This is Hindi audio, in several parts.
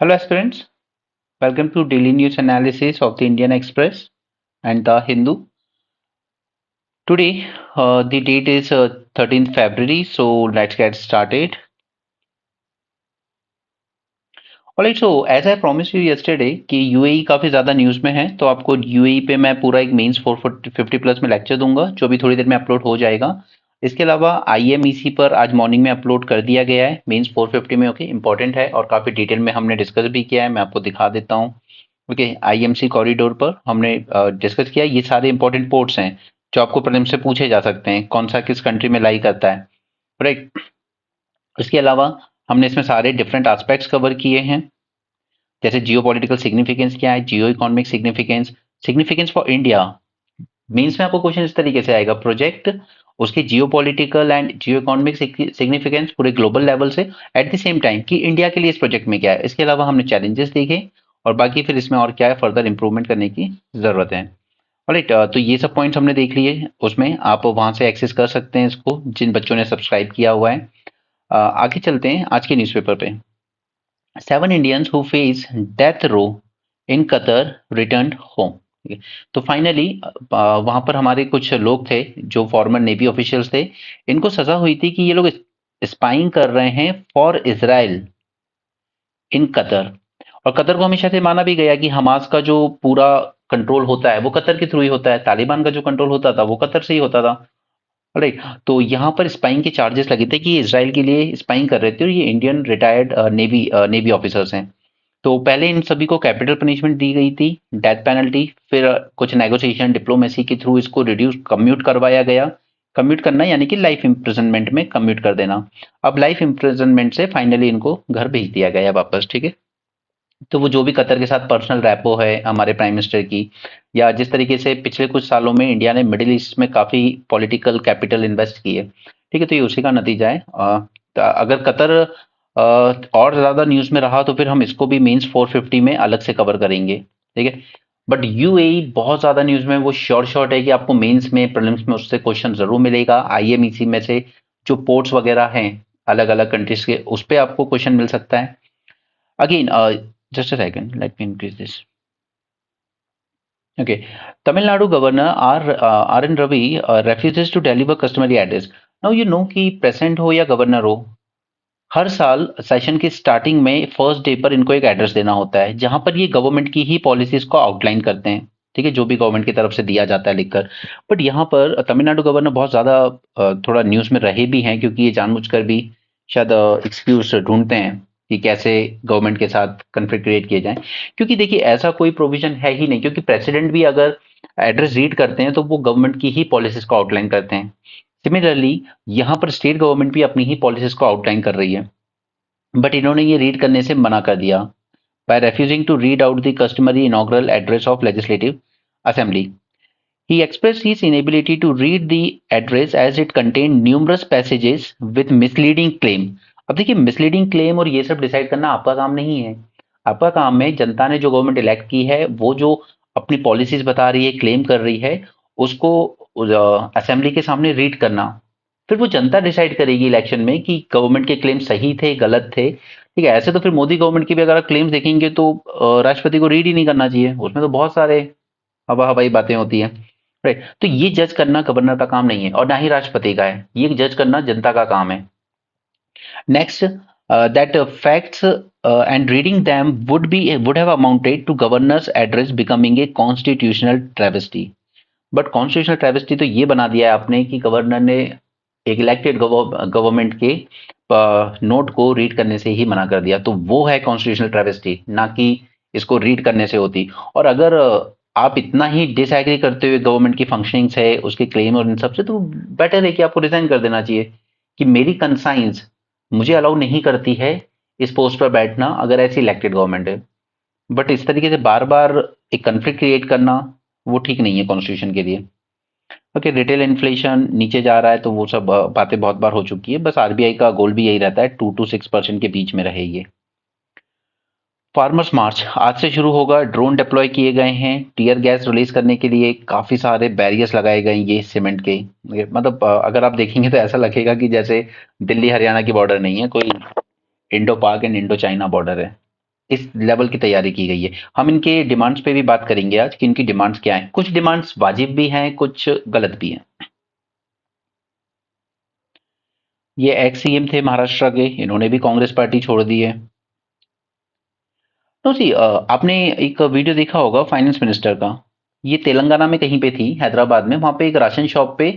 Hello aspirants, welcome to daily news analysis of the Indian Express and the Hindu. Today, the date is 13th February, so let's get started. Alright, so as I promised you yesterday कि यूएई काफ़ी ज़्यादा न्यूज़ में है, तो आपको यूएई पे मैं पूरा एक मेंस 450 प्लस में लेक्चर दूंगा, जो भी थोड़ी देर में अपलोड हो जाएगा। इसके अलावा आईएमईसी पर आज मॉर्निंग में अपलोड कर दिया गया है मेंस 450 में। ओके, इंपॉर्टेंट है और काफ़ी डिटेल में हमने डिस्कस भी किया है, मैं आपको दिखा देता हूँ। ओके, आईएमसी कॉरिडोर पर हमने डिस्कस किया। ये सारे इंपॉर्टेंट पोर्ट्स हैं जो आपको प्रीलिम्स से पूछे जा सकते हैं, कौन सा किस कंट्री में लाई करता है, राइट। इसके अलावा हमने इसमें सारे डिफरेंट एस्पेक्ट्स कवर किए हैं, जैसे जियो पॉलिटिकल सिग्निफिकेंस क्या है, जियो economic significance, significance for India. Means में आपको क्वेश्चन इस तरीके से आएगा, प्रोजेक्ट, उसके जियो political and Jio economic significance पूरे ग्लोबल लेवल से, एट द सेम टाइम कि इंडिया के लिए इस प्रोजेक्ट में क्या है। इसके अलावा हमने चैलेंजेस देखे और बाकी फिर इसमें और क्या है फर्दर इंप्रूवमेंट करने की जरूरत है। ऑलराइट, तो ये सब पॉइंट्स हमने देख लिए, उसमें आप वहां से एक्सेस कर सकते हैं इसको, जिन बच्चों ने सब्सक्राइब किया हुआ है। आगे चलते हैं आज के न्यूज़पेपर पे। 7 Indians who face death row in Qatar returned home। तो फाइनली वहां पर हमारे कुछ लोग थे जो फॉर्मर नेवी ऑफिशियल्स थे, इनको सजा हुई थी कि ये लोग स्पाइंग कर रहे हैं फॉर इजराइल इन कतर। और कतर को हमेशा से माना भी गया कि हमास का जो पूरा कंट्रोल होता है वो कतर के थ्रू ही होता है, तालिबान का जो कंट्रोल होता था वो कतर से ही होता था। राइट, तो यहाँ पर स्पाइंग के चार्जेस लगे थे कि ये इसराइल के लिए स्पाइंग कर रहे थे और ये इंडियन रिटायर्ड नेवी ऑफिसर्स हैं। तो पहले इन सभी को कैपिटल पनिशमेंट दी गई थी, डेथ पेनल्टी, फिर कुछ नेगोशिएशन डिप्लोमेसी के थ्रू इसको रिड्यूस कम्यूट करवाया गया। कम्यूट करना यानी कि लाइफ इम्प्रिजनमेंट में कम्यूट कर देना। अब लाइफ इम्प्रिजनमेंट से फाइनली इनको घर भेज दिया गया वापस, ठीक है। तो वो जो भी कतर के साथ पर्सनल रैपो है हमारे प्राइम मिनिस्टर की, या जिस तरीके से पिछले कुछ सालों में इंडिया ने मिडिल ईस्ट में काफ़ी पॉलिटिकल कैपिटल इन्वेस्ट की है, ठीक है, तो ये उसी का नतीजा है। अगर कतर और ज़्यादा न्यूज़ में रहा तो फिर हम इसको भी मीन्स 450 में अलग से कवर करेंगे, ठीक है। बट यूएई बहुत ज़्यादा न्यूज़ में, वो श्योर शॉट है कि आपको मेंस में प्रीलिम्स में उससे क्वेश्चन ज़रूर मिलेगा। आईएमईसी में से जो पोर्ट्स वगैरह हैं अलग अलग कंट्रीज के, उस पर आपको क्वेश्चन मिल सकता है। Again, just a second, let me increase this. Okay, Tamil Nadu Governor R.N. Ravi refuses to deliver customary address. Now you know कि प्रेसिडेंट हो या गवर्नर हो, हर साल सेशन की स्टार्टिंग में फर्स्ट डे पर इनको एक एड्रेस देना होता है, जहां पर ये गवर्नमेंट की ही पॉलिसीज को आउटलाइन करते हैं, ठीक है, जो भी गवर्नमेंट की तरफ से दिया जाता है लिखकर। बट यहाँ पर तमिलनाडु गवर्नर बहुत ज्यादा थोड़ा न्यूज में रहे भी हैं, क्योंकि ये जानबूझकर भी शायद एक्सक्यूज ढूंढते हैं कि कैसे गवर्नमेंट के साथ कन्फ्लिक्ट क्रिएट किए जाए। क्योंकि देखिए ऐसा कोई प्रोविजन है ही नहीं, क्योंकि प्रेसिडेंट भी अगर एड्रेस रीड करते हैं तो वो गवर्नमेंट की ही पॉलिसीज को आउटलाइन करते हैं। सिमिलरली यहाँ पर स्टेट गवर्नमेंट भी अपनी ही पॉलिसीज को आउटलाइन कर रही है, बट इन्होंने ये रीड करने से मना कर दिया, by refusing to read out the customary inaugural address of Legislative Assembly. He expressed his inability to read the address as it contained numerous passages with misleading claim. अब देखिए, मिसलीडिंग क्लेम और ये सब डिसाइड करना आपका काम नहीं है। आपका काम है जनता ने जो गवर्नमेंट इलेक्ट की है वो जो अपनी पॉलिसीज बता रही है, क्लेम कर रही है, उसको असेंबली के सामने रीड करना। फिर वो जनता डिसाइड करेगी इलेक्शन में कि गवर्नमेंट के क्लेम सही थे गलत थे, ठीक है। ऐसे तो फिर मोदी गवर्नमेंट की भी अगर आप क्लेम्स देखेंगे तो राष्ट्रपति को रीड ही नहीं करना चाहिए, उसमें तो बहुत सारे हवा हवाई बातें होती हैं, राइट। तो ये जज करना गवर्नर का काम नहीं है और ना ही राष्ट्रपति का है, ये जज करना जनता का काम है। Next, that facts and reading them would have amounted to governor's address becoming a constitutional travesty. But constitutional travesty तो ये बना दिया है आपने कि गवर्नर ने एक इलेक्टेड गवर्नमेंट के नोट को रीड करने से ही मना कर दिया, तो वो है कॉन्स्टिट्यूशनल ट्रेविस्टी, ना कि इसको रीड करने से होती। और अगर आप इतना ही डिसएग्री करते हुए गवर्नमेंट की फंक्शनिंग्स है, उसके क्लेम और इन सब से, तो बेटर है कि आपको रिजाइन कर देना चाहिए कि मेरी कंसाइंस मुझे अलाउ नहीं करती है इस पोस्ट पर बैठना अगर ऐसी इलेक्टेड गवर्नमेंट है। बट इस तरीके से बार बार एक कन्फ्लिक्ट क्रिएट करना वो ठीक नहीं है कॉन्स्टिट्यूशन के लिए। ओके, रिटेल इन्फ्लेशन नीचे जा रहा है, तो वो सब बातें बहुत बार हो चुकी है। बस आरबीआई का गोल भी यही रहता है 2 to 6% के बीच में रहे ये। फार्मर्स मार्च आज से शुरू होगा, ड्रोन डिप्लॉय किए गए हैं टीयर गैस रिलीज करने के लिए, काफी सारे बैरियर्स लगाए गए ये सीमेंट के। मतलब अगर आप देखेंगे तो ऐसा लगेगा कि जैसे दिल्ली हरियाणा की बॉर्डर नहीं है, कोई इंडो पाक एंड इंडो चाइना बॉर्डर है। इस लेवल की तैयारी की गई है। हम इनके डिमांड्स पे भी बात करेंगे आज कि इनकी डिमांड्स क्या हैं। कुछ डिमांड्स वाजिब भी हैं, कुछ गलत भी हैं। ये एक्स सीएम थे महाराष्ट्र के, इन्होंने भी कांग्रेस पार्टी छोड़ दी है। तो सी आपने एक वीडियो देखा होगा फाइनेंस मिनिस्टर का। ये तेलंगाना में कहीं पे थी, हैदराबाद में। वहां पे एक राशन शॉप पे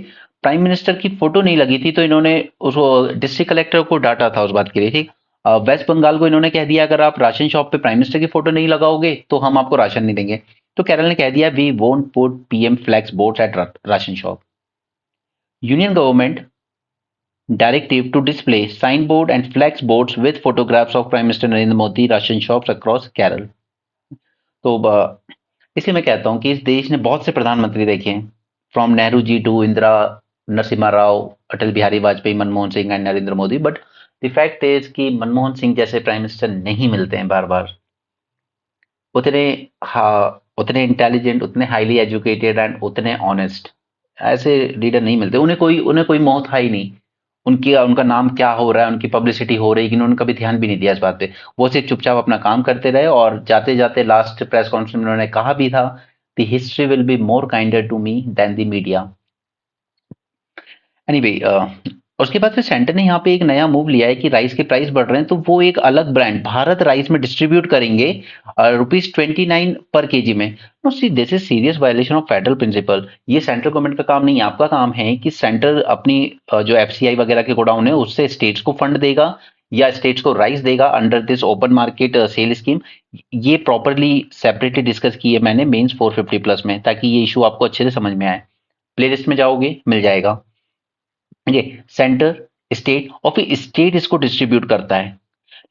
प्राइम मिनिस्टर की फोटो नहीं लगी थी, तो इन्होंने उस डिस्ट्रिक्ट कलेक्टर को डांटा था उस बात के लिए, ठीक। वेस्ट बंगाल को इन्होंने कह दिया अगर आप राशन शॉप पे प्राइम मिनिस्टर की फोटो नहीं लगाओगे तो हम आपको राशन नहीं देंगे। तो केरल ने कह दिया we won't put PM flex boards at ration shop. Union government directive to display signboard and flex boards with photographs of Prime Minister Narendra Modi ration shops across Kerala। तो इसलिए मैं कहता हूं कि इस देश ने बहुत से प्रधानमंत्री देखे हैं, from Nehru ji to Indira Narasimha Rao, Atal Bihari Vajpayee, Manmohan Singh and Narendra Modi. But the fact is कि मनमोहन सिंह जैसे प्राइम मिनिस्टर नहीं मिलते हैं बार बार। उतने उतने इंटेलिजेंट, उतने हाईली एजुकेटेड एंड उतने ऑनेस्ट ऐसे लीडर नहीं मिलते। उन्हें कोई मोह था ही नहीं। उनकी उनका नाम क्या हो रहा है, उनकी पब्लिसिटी हो रही है कि उन्होंने कभी ध्यान भी नहीं दिया इस बात पे। वो सिर्फ चुपचाप अपना काम करते रहे, और जाते जाते लास्ट प्रेस कॉन्फ्रेंस में उन्होंने कहा भी था, the history will be more kinder to me than the media. Anyway, उसके बाद फिर सेंटर ने यहाँ पे एक नया मूव लिया है कि राइस के प्राइस बढ़ रहे हैं, तो वो एक अलग ब्रांड भारत राइस में डिस्ट्रीब्यूट करेंगे ₹29 पर केजी में। No see, this is serious violation of federal principle. ये सेंट्रल गवर्नमेंट का काम नहीं है। आपका काम है कि सेंटर अपनी जो एफसीआई वगैरह के गोडाउन है उससे स्टेट्स को फंड देगा या स्टेट्स को राइस देगा under this open market sale scheme. ये प्रॉपरली सेपरेटली डिस्कस की है मैंने मेंस 450 प्लस में, ताकि ये इशू आपको अच्छे से समझ में आए। प्लेलिस्ट में जाओगे मिल जाएगा। ये सेंटर, स्टेट, और फिर स्टेट इसको डिस्ट्रीब्यूट करता है।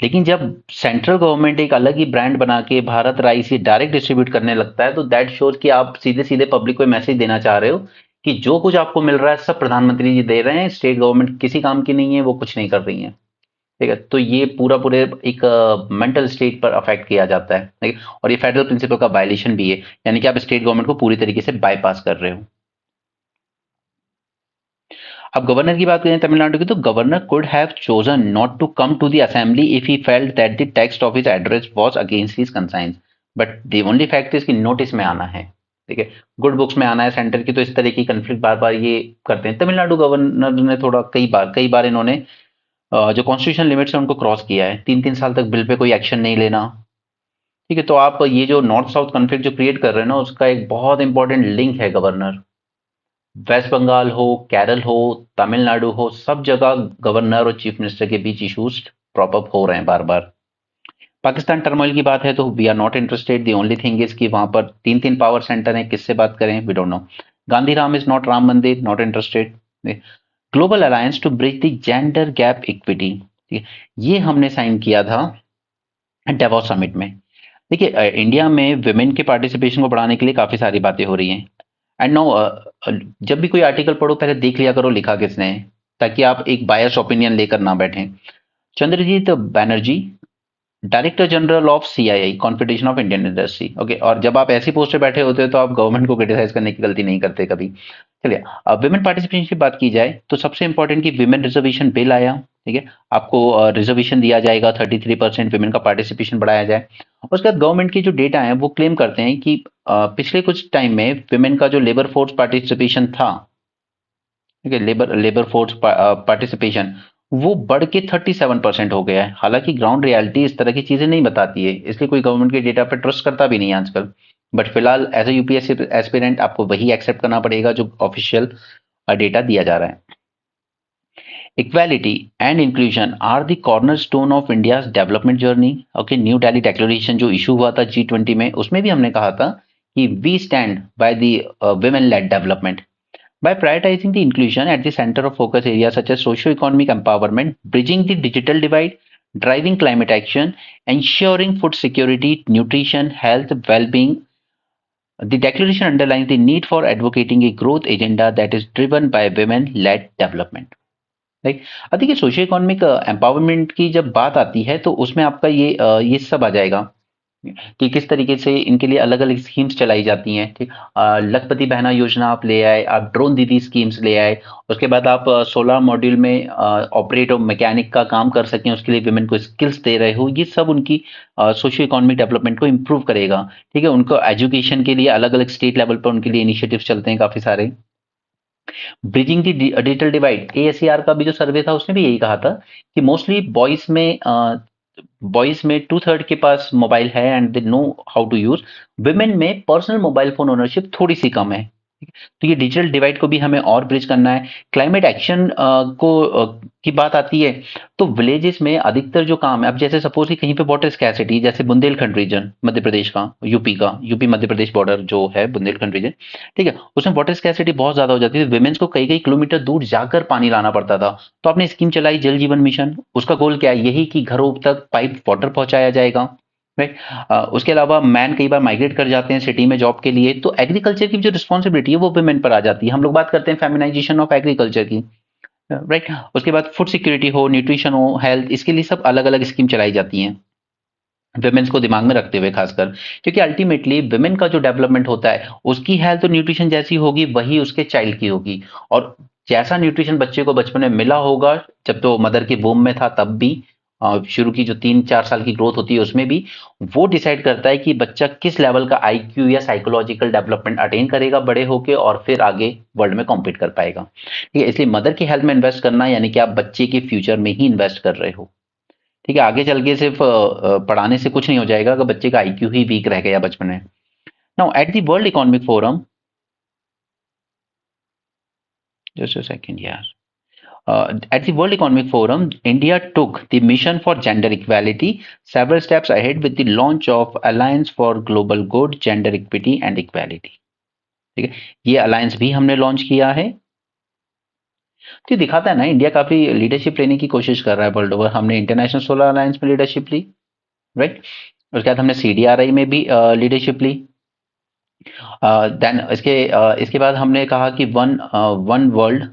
लेकिन जब सेंट्रल गवर्नमेंट एक अलग ही ब्रांड बना के भारत राइस ये डायरेक्ट डिस्ट्रीब्यूट करने लगता है, तो दैट शोज कि आप सीधे सीधे पब्लिक को मैसेज देना चाह रहे हो कि जो कुछ आपको मिल रहा है सब प्रधानमंत्री जी दे रहे हैं, स्टेट गवर्नमेंट किसी काम की नहीं है, वो कुछ नहीं कर रही है। ठीक है, तो ये पूरा पूरे एक मेंटल स्टेट पर अफेक्ट किया जाता है, ठीक है? और ये फेडरल प्रिंसिपल का वायलेशन भी है, यानी कि आप स्टेट गवर्नमेंट को पूरी तरीके से बाईपास कर रहे हो। अब गवर्नर की बात करें तमिलनाडु की, तो governor could have chosen not to come to the assembly if he felt that the text of his address was against his conscience. But the only fact is कि नोटिस में आना है, ठीक है, गुड बुक्स में आना है सेंटर की। तो इस तरह की कंफ्लिक्ट बार बार ये करते हैं। तमिलनाडु गवर्नर ने थोड़ा कई बार इन्होंने जो कॉन्स्टिट्यूशन लिमिट्स है उनको क्रॉस किया है। 3-3 साल तक बिल पे कोई एक्शन नहीं लेना। ठीक है, तो आप ये जो नॉर्थ साउथ कॉन्फ्लिक्ट जो क्रिएट कर रहे हैं ना, उसका एक बहुत इंपॉर्टेंट लिंक है गवर्नर। वेस्ट बंगाल हो, केरल हो, तमिलनाडु हो, सब जगह गवर्नर और चीफ मिनिस्टर के बीच इश्यूज प्रॉप अप हो रहे हैं बार बार। पाकिस्तान टर्मोइल की बात है तो we are not interested. The only thing is कि वहां पर तीन तीन पावर सेंटर हैं, किससे बात करें, we don't know. Gandhi Ram is not Ram Mandir, not interested. Global alliance to bridge the gender gap equity, ये हमने साइन किया था डेवॉस समिट में। देखिए, इंडिया में विमेन के पार्टिसिपेशन को बढ़ाने के लिए काफी सारी बातें हो रही हैं। एंड नो, जब भी कोई आर्टिकल पढ़ो पहले देख लिया करो लिखा किसने है, ताकि आप एक बायस ओपिनियन लेकर ना बैठें। Chandrajit Banerjee, director general of CII, confederation of Indian industry. Okay, और जब आप ऐसी पोस्ट पे बैठे होते हो तो आप गवर्नमेंट को क्रिटिसाइज करने की गलती नहीं करते कभी। चलिए, अब विमेन पार्टिसिपेशन की बात की जाए तो सबसे इंपॉर्टेंट कि विमेन रिजर्वेशन बिल आया। ठीक है, आपको रिजर्वेशन दिया जाएगा, 33% विमेन का पार्टिसिपेशन बढ़ाया जाए। उसके बाद गवर्नमेंट की जो डेटा है वो क्लेम करते हैं कि पिछले कुछ टाइम में विमेन का जो लेबर फोर्स पार्टिसिपेशन था, ठीक है, लेबर फोर्स पार्टिसिपेशन, वो बढ़ के 37% हो गया है। हालांकि ग्राउंड रियलिटी इस तरह की चीजें नहीं बताती है, इसलिए कोई गवर्नमेंट के डेटा पे ट्रस्ट करता भी नहीं है आजकल। बट फिलहाल एज ए यूपीएससी एस्पिरेंट आपको वही एक्सेप्ट करना पड़ेगा जो ऑफिशियल डेटा दिया जा रहा है। Equality and inclusion are the cornerstone of India's development journey. Okay, new Delhi declaration जो इशू हुआ था G20 में, उसमें भी हमने कहा था कि we stand by the women led development by prioritizing the inclusion at the center of focus areas such as socio-economic empowerment, bridging the digital divide, driving climate action, ensuring food security, nutrition, health, well-being. The declaration underlines the need for advocating a growth agenda that is driven by women-led development. Right, अब देखिए सोशियो इकोनॉमिक एम्पावरमेंट की जब बात आती है तो उसमें आपका ये सब आ जाएगा। कि किस तरीके से इनके लिए अलग-अलग स्कीम्स चलाई जाती हैं, ठीक। लखपति बहना योजना आप ले आए, आप ड्रोन दीदी स्कीम्स ले आए, उसके बाद आप सोलर मॉड्यूल में ऑपरेटर मैकेनिक का काम कर सकें, उसके लिए विमेन को स्किल्स दे रहे हो, ये सब उनकी सोशियो इकोनॉमिक डेवलपमेंट को इम्प्रूव करेगा, ठीक है। उनको एजुकेशन के लिए अलग-अलग स्टेट लेवल पर उनके लिए इनिशिएटिव्स चलते हैं काफ़ी सारे। ब्रिजिंग दी डिजिटल डिवाइड, एएससीआर का भी जो सर्वे था उसने भी यही कहा था कि मोस्टली बॉयज में 2/3 के पास मोबाइल है and they know how to use. Women में पर्सनल मोबाइल फोन ओनरशिप थोड़ी सी कम है। तो ये डिजिटल डिवाइड को भी हमें और ब्रिज करना है। क्लाइमेट एक्शन की बात आती है तो विलेजेस में अधिकतर जो काम है, अब जैसे सपोज कि कहीं पे वाटर स्कैसिटी, जैसे बुंदेलखंड रीजन मध्य प्रदेश का, यूपी मध्य प्रदेश बॉर्डर जो है बुंदेलखंड रीजन, ठीक है, उसमें वाटर स्कैसिटी बहुत ज्यादा हो जाती है। विमेन्स को कई कई किलोमीटर दूर जाकर पानी लाना पड़ता था। तो आपने स्कीम चलाई जल जीवन मिशन, उसका गोल क्या है, यही कि घरों तक पाइप वाटर पहुंचाया जाएगा, राइट। उसके अलावा मैन कई बार माइग्रेट कर जाते हैं सिटी में जॉब के लिए, तो एग्रीकल्चर की जो रिस्पॉन्सिबिलिटी है वो वुमेन पर आ जाती है। हम लोग बात करते हैं फेमिनाइजेशन ऑफ एग्रीकल्चर की, राइट। उसके बाद फूड सिक्योरिटी हो, न्यूट्रिशन हो, हेल्थ, इसके लिए सब अलग अलग स्कीम चलाई जाती हैं वुमेन्स को दिमाग में रखते हुए खासकर, क्योंकि अल्टीमेटली वुमेन का जो डेवलपमेंट होता है उसकी हेल्थ और न्यूट्रिशन जैसी होगी वही उसके चाइल्ड की होगी। और जैसा न्यूट्रिशन बच्चे को बचपन में मिला होगा, जब तो मदर के वूम में था तब भी, शुरू की जो 3-4 साल की ग्रोथ होती है उसमें भी, वो डिसाइड करता है कि बच्चा किस लेवल का आईक्यू या साइकोलॉजिकल डेवलपमेंट अटेन करेगा बड़े होके और फिर आगे वर्ल्ड में कॉम्पीट कर पाएगा, ठीक है। इसलिए मदर की हेल्थ में इन्वेस्ट करना यानी कि आप बच्चे के फ्यूचर में ही इन्वेस्ट कर रहे हो, ठीक है। आगे चल के सिर्फ पढ़ाने से कुछ नहीं हो जाएगा अगर बच्चे का आईक्यू ही वीक रह गया बचपन में। Now at the world economic forum, just a second यार, at the World Economic Forum, India took the mission for gender equality several steps ahead with the launch of Alliance for Global Good, Gender Equity and Equality, ठीक है। ये अलायंस भी हमने लॉन्च किया है। तो ये दिखाता है ना इंडिया काफी लीडरशिप लेने की कोशिश कर रहा है वर्ल्ड ओवर। हमने इंटरनेशनल सोलर अलायंस में लीडरशिप ली, राइट। उसके बाद हमने सीडीआरआई में भी लीडरशिप ली। देन इसके बाद हमने कहा कि one one world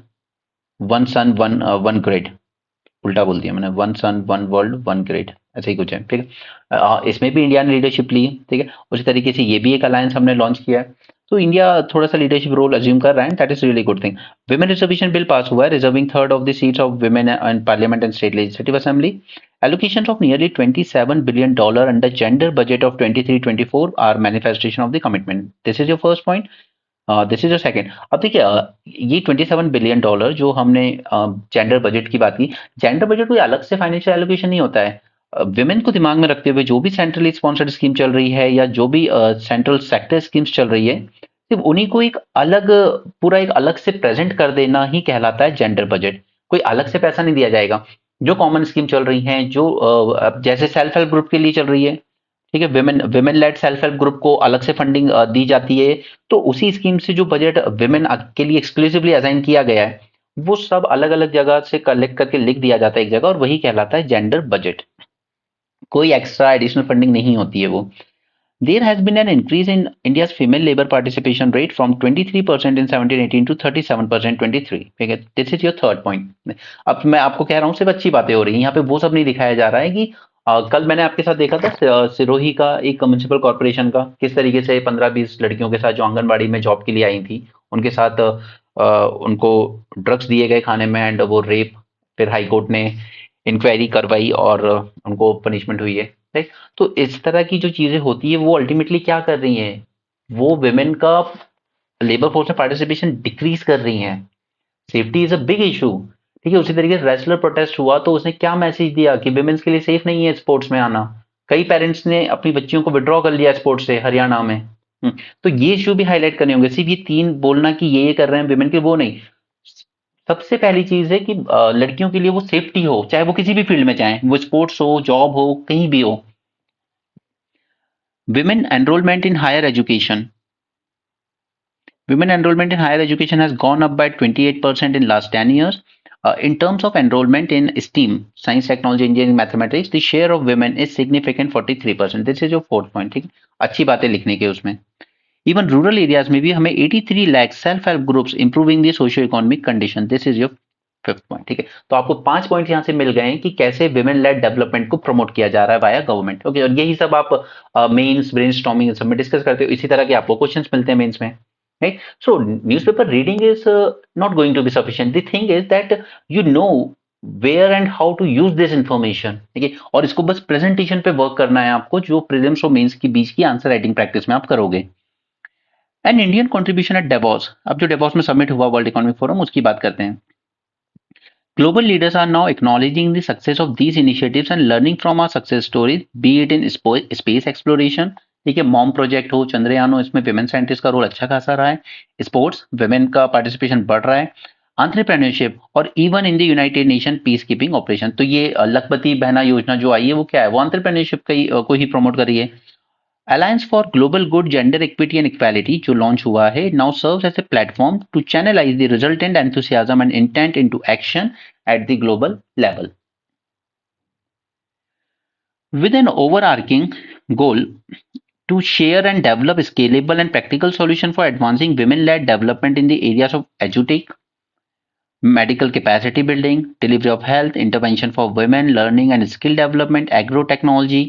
one sun one one grid, उल्टा बोल दिया मैंने, one sun one world one grid, ऐसा ही कुछ है, ठीक है। इसमें भी इंडिया ने लीडरशिप ली, ठीक है। उसी तरीके से ये भी एक अलायंस हमने लॉन्च किया है। तो इंडिया थोड़ा सा लीडरशिप रोल अज्यूम कर रहा है, that is really good thing. Women reservation bill pass हुआ है, reserving third of the seats of women in parliament and state legislative assembly. Allocations of nearly $27 billion under gender budget of 23-24 are manifestation of the commitment. This is your first point. This is your second. अब देखिए, ये $27 बिलियन जो हमने जेंडर बजट की बात की, जेंडर बजट कोई अलग से फाइनेंशियल एलोकेशन नहीं होता है। विमेन को दिमाग में रखते हुए जो भी सेंट्रली स्पॉन्सर्ड स्कीम चल रही है या जो भी सेंट्रल सेक्टर स्कीम्स चल रही है, सिर्फ उन्हीं को एक अलग, पूरा एक अलग से प्रेजेंट कर देना ही कहलाता है जेंडर बजट। कोई अलग से पैसा नहीं दिया जाएगा। जो कॉमन स्कीम चल रही हैं, जो जैसे सेल्फ हेल्प ग्रुप के लिए चल रही है, ठीक है, women women lead self help group को अलग से फंडिंग दी जाती है। तो उसी स्कीम से जो बजट विमेन के लिए एक्सक्लूसिवली असाइन किया गया है, वो सब अलग अलग जगह से कलेक्ट करके लिख दिया जाता है एक जगह, और वही कहलाता है जेंडर बजट। कोई एक्स्ट्रा एडिशनल फंडिंग नहीं होती है वो। There has been an increase in India's female labor participation rate from 23% in 17-18 to 37% 23, ठीक है। This is your third point. अब मैं आपको कह रहा हूँ सिर्फ अच्छी बातें हो रही हैं, यहाँ पे वो सब नहीं दिखाया जा रहा है कि कल मैंने आपके साथ देखा था सिरोही का एक म्युनिसिपल कॉर्पोरेशन का, किस तरीके से 15-20 लड़कियों के साथ जो आंगनबाड़ी में जॉब के लिए आई थी, उनके साथ उनको ड्रग्स दिए गए खाने में एंड वो रेप, फिर हाई कोर्ट ने इंक्वायरी करवाई और उनको पनिशमेंट हुई है, राइट। तो इस तरह की जो चीजें होती है वो अल्टीमेटली क्या कर रही हैं, वो विमेन का लेबर फोर्स में पार्टिसिपेशन डिक्रीज कर रही हैं। Safety is a big issue, ठीक है। उसी तरीके से रेसलर प्रोटेस्ट हुआ तो उसने क्या मैसेज दिया कि विमेन्स के लिए सेफ नहीं है स्पोर्ट्स में आना। कई पेरेंट्स ने अपनी बच्चियों को विड्रॉ कर लिया स्पोर्ट्स से हरियाणा में। तो ये इशू भी हाईलाइट करने होंगे। सिर्फ ये तीन बोलना कि ये कर रहे हैं विमेन के, वो नहीं। सबसे पहली चीज है कि लड़कियों के लिए वो सेफ्टी हो, चाहे वो किसी भी फील्ड में, चाहे वो स्पोर्ट्स हो, जॉब हो, कहीं भी हो। Women enrollment in higher education. Women enrollment in higher education has gone up by 28% in last 10 years. In terms of enrollment in STEAM, science, technology, engineering, mathematics, the share of women is significant 43%. This is your fourth point, ठीक है। अच्छी बातें लिखने के उसमें। Even rural areas में भी हमें 83 lakh self-help groups improving the socio-economic condition. This is your 5th point, ठीक है। तो आपको 5 पॉइंट यहाँ से मिल गए हैं कि कैसे विमेन लेड डेवलपमेंट को प्रमोट किया जा रहा है वाया गवर्नमेंट। ओके, और यही सब आप मेंस ब्रेनस्टॉर्मिंग सब में डिस्कस करते हो। इसी तरह के आपको क्वेश्चंस मिलते हैं मेंस में, right. So newspaper reading is not going to be sufficient. The thing is that you know where and how to use this information, ठीक है। और इसको बस प्रेजेंटेशन पे वर्क करना है आपको, जो प्रीलिम्स और मेंस के बीच की आंसर राइटिंग प्रैक्टिस में आप करोगे। And Indian contribution at Davos, अब जो डेवॉस में सबमिट हुआ वर्ल्ड इकोनॉमिक फोरम, उसकी बात करते हैं। Global leaders are now acknowledging the success of these initiatives and learning from our success stories, be it in space exploration, ठीक है, मॉम प्रोजेक्ट हो, चंद्रयान हो, इसमें विमेन साइंटिस्ट का रोल अच्छा खासा रहा है। स्पोर्ट्स, विमेन का पार्टिसिपेशन बढ़ रहा है। एंटरप्रेन्योरशिप और even in the United nation peace keeping operation. तो ये लखपति बहना योजना जो आई है वो क्या है, वो एंटरप्रेन्योरशिप को ही प्रमोट कर रही है। Alliance for global good gender equity and equality जो लॉन्च हुआ है, now serves as a platform to channelise the resultant enthusiasm and intent into action at the global level. With an overarching goal to share and develop scalable and practical solution for advancing women-led development in the areas of edutech, medical capacity building, delivery of health, intervention for women, learning and skill development, agro-technology,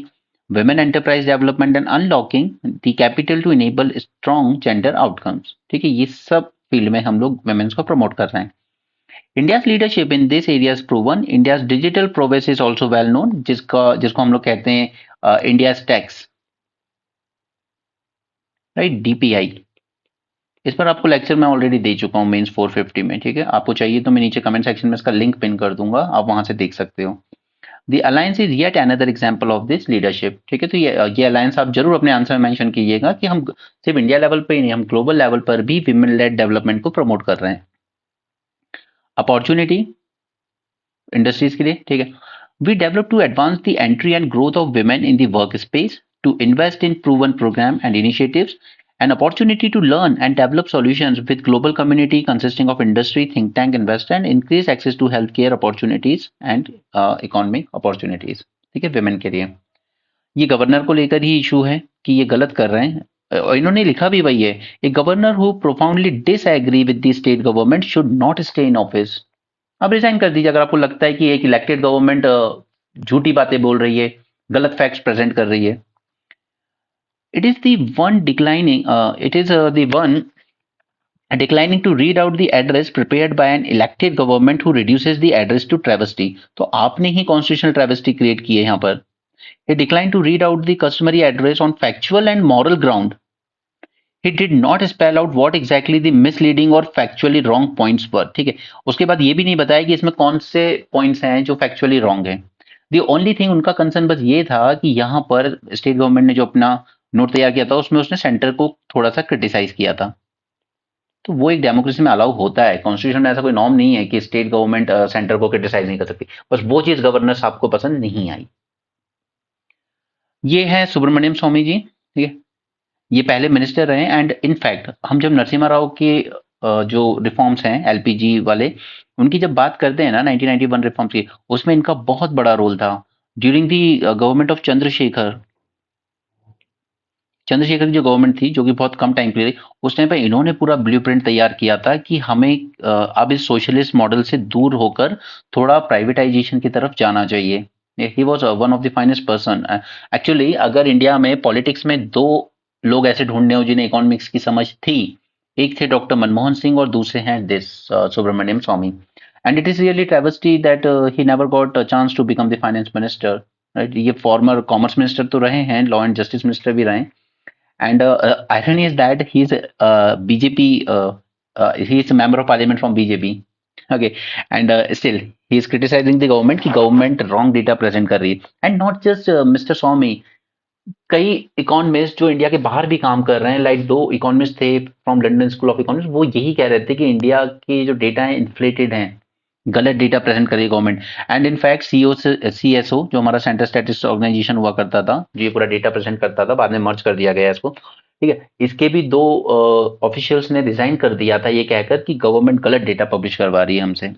women enterprise development and unlocking the capital to enable strong gender outcomes। ठीक है, ये सब फील्ड में हम लोग women's को प्रमोट कर रहे हैं। India's leadership in this area is proven. India's digital prowess is also well known, जिसको हम लोग कहते हैं India's tax, राइट, DPI। इस पर आपको लेक्चर मैं ऑलरेडी दे चुका हूँ मेंस 450 में, ठीक है। आपको चाहिए तो मैं नीचे कमेंट सेक्शन में इसका लिंक पिन कर दूंगा, आप वहां से देख सकते हो। The alliance is yet another example of this leadership, ठीक है। तो ये अलायंस आप जरूर अपने आंसर में मेंशन कीजिएगा कि हम सिर्फ इंडिया लेवल पे ही नहीं, हम ग्लोबल लेवल पर भी विमेन लेड डेवलपमेंट को प्रमोट कर रहे हैं। अपॉर्चुनिटी इंडस्ट्रीज के लिए, ठीक है। We develop to advance the entry and growth of women in the workspace, to invest in proven program and initiatives, an opportunity to learn and develop solutions with global community consisting of industry, think tank, investor, and increase access to healthcare opportunities and economic opportunities, ठीक है, women के लिए। ये गवर्नर को लेकर ही इशू है कि ये गलत कर रहे हैं, और इन्होंने लिखा भी वही है, a governor who profoundly disagree with the state government should not stay in office. अब रिजाइन कर दीजिए अगर आपको लगता है कि एक इलेक्टेड गवर्नमेंट झूठी बातें बोल रही है, गलत फैक्ट्स प्रेजेंट कर रही है। It is the one declining it is the one declining to read out the address prepared by an elected government who reduces the address to travesty। तो आपने ही constitutional travesty create की है यहाँ पर। He declined to read out the customary address on factual and moral ground। He did not spell out what exactly the misleading or factually wrong points were, ठीक है। उसके बाद ये भी नहीं बताया कि इसमें कौन से पॉइंट्स हैं जो फैक्चुअली रॉन्ग हैं। दी ओनली थिंग, उनका कंसर्न बस ये था कि यहाँ पर स्टेट गवर्नमेंट ने जो अपना नोट तैयार किया था उसमें उसने सेंटर को थोड़ा सा क्रिटिसाइज किया था। तो वो एक डेमोक्रेसी में अलाउ होता है, कॉन्स्टिट्यूशन में ऐसा कोई नॉर्म नहीं है कि स्टेट गवर्नमेंट सेंटर को क्रिटिसाइज नहीं कर सकती। बस वो चीज गवर्नर साहब को पसंद नहीं आई। ये है सुब्रमण्यम स्वामी जी, ठीक है। ये पहले मिनिस्टर रहे एंड इनफैक्ट हम जब नरसिम्हा राव के जो रिफॉर्म्स हैं एलपीजी वाले, उनकी जब बात करते हैं ना 1991 रिफॉर्म्स की, उसमें इनका बहुत बड़ा रोल था। During the government of Chandrashekhar की जो गवर्नमेंट थी, जो कि बहुत कम टाइम के लिए, उस टाइम पे इन्होंने पूरा ब्लूप्रिंट तैयार किया था कि हमें अब इस सोशलिस्ट मॉडल से दूर होकर थोड़ा प्राइवेटाइजेशन की तरफ जाना चाहिए। He was one of the finest person actually. अगर इंडिया में पॉलिटिक्स में दो लोग ऐसे ढूंढने हो जिन्हें इकोनॉमिक्स की समझ थी, एक थे डॉक्टर मनमोहन सिंह और दूसरे हैं this Subramanian Swamy. And it is really travesty that he never got a chance to become the finance minister, right. ये फॉर्मर कॉमर्स मिनिस्टर तो रहे हैं, लॉ एंड जस्टिस मिनिस्टर भी रहे। And irony is that he's BJP. He is a member of parliament from BJP. Okay, and still he is criticizing the government कि government wrong data present कर रही है। And not just Mr. Swamy, कई इकोनॉमिस्ट जो इंडिया के बाहर भी काम कर रहे हैं, लाइक दो इकोनॉमिस्ट थे from London school of economics, वो यही कह रहे थे कि इंडिया के जो डेटा है इन्फ्लेटेड हैं, गलत डेटा प्रेजेंट कर रही है गवर्नमेंट। एंड इनफैक्ट CSO जो हमारा सेंट्रल स्टैटिस्टिक्स ऑर्गेनाइजेशन हुआ करता था, जो ये पूरा डेटा प्रेजेंट करता था, बाद में मर्ज कर दिया गया इसको, ठीक है। इसके भी दो ऑफिशियल्स ने रिजाइन कर दिया था ये कहकर कि गवर्नमेंट गलत डेटा पब्लिश करवा रही है हमसे।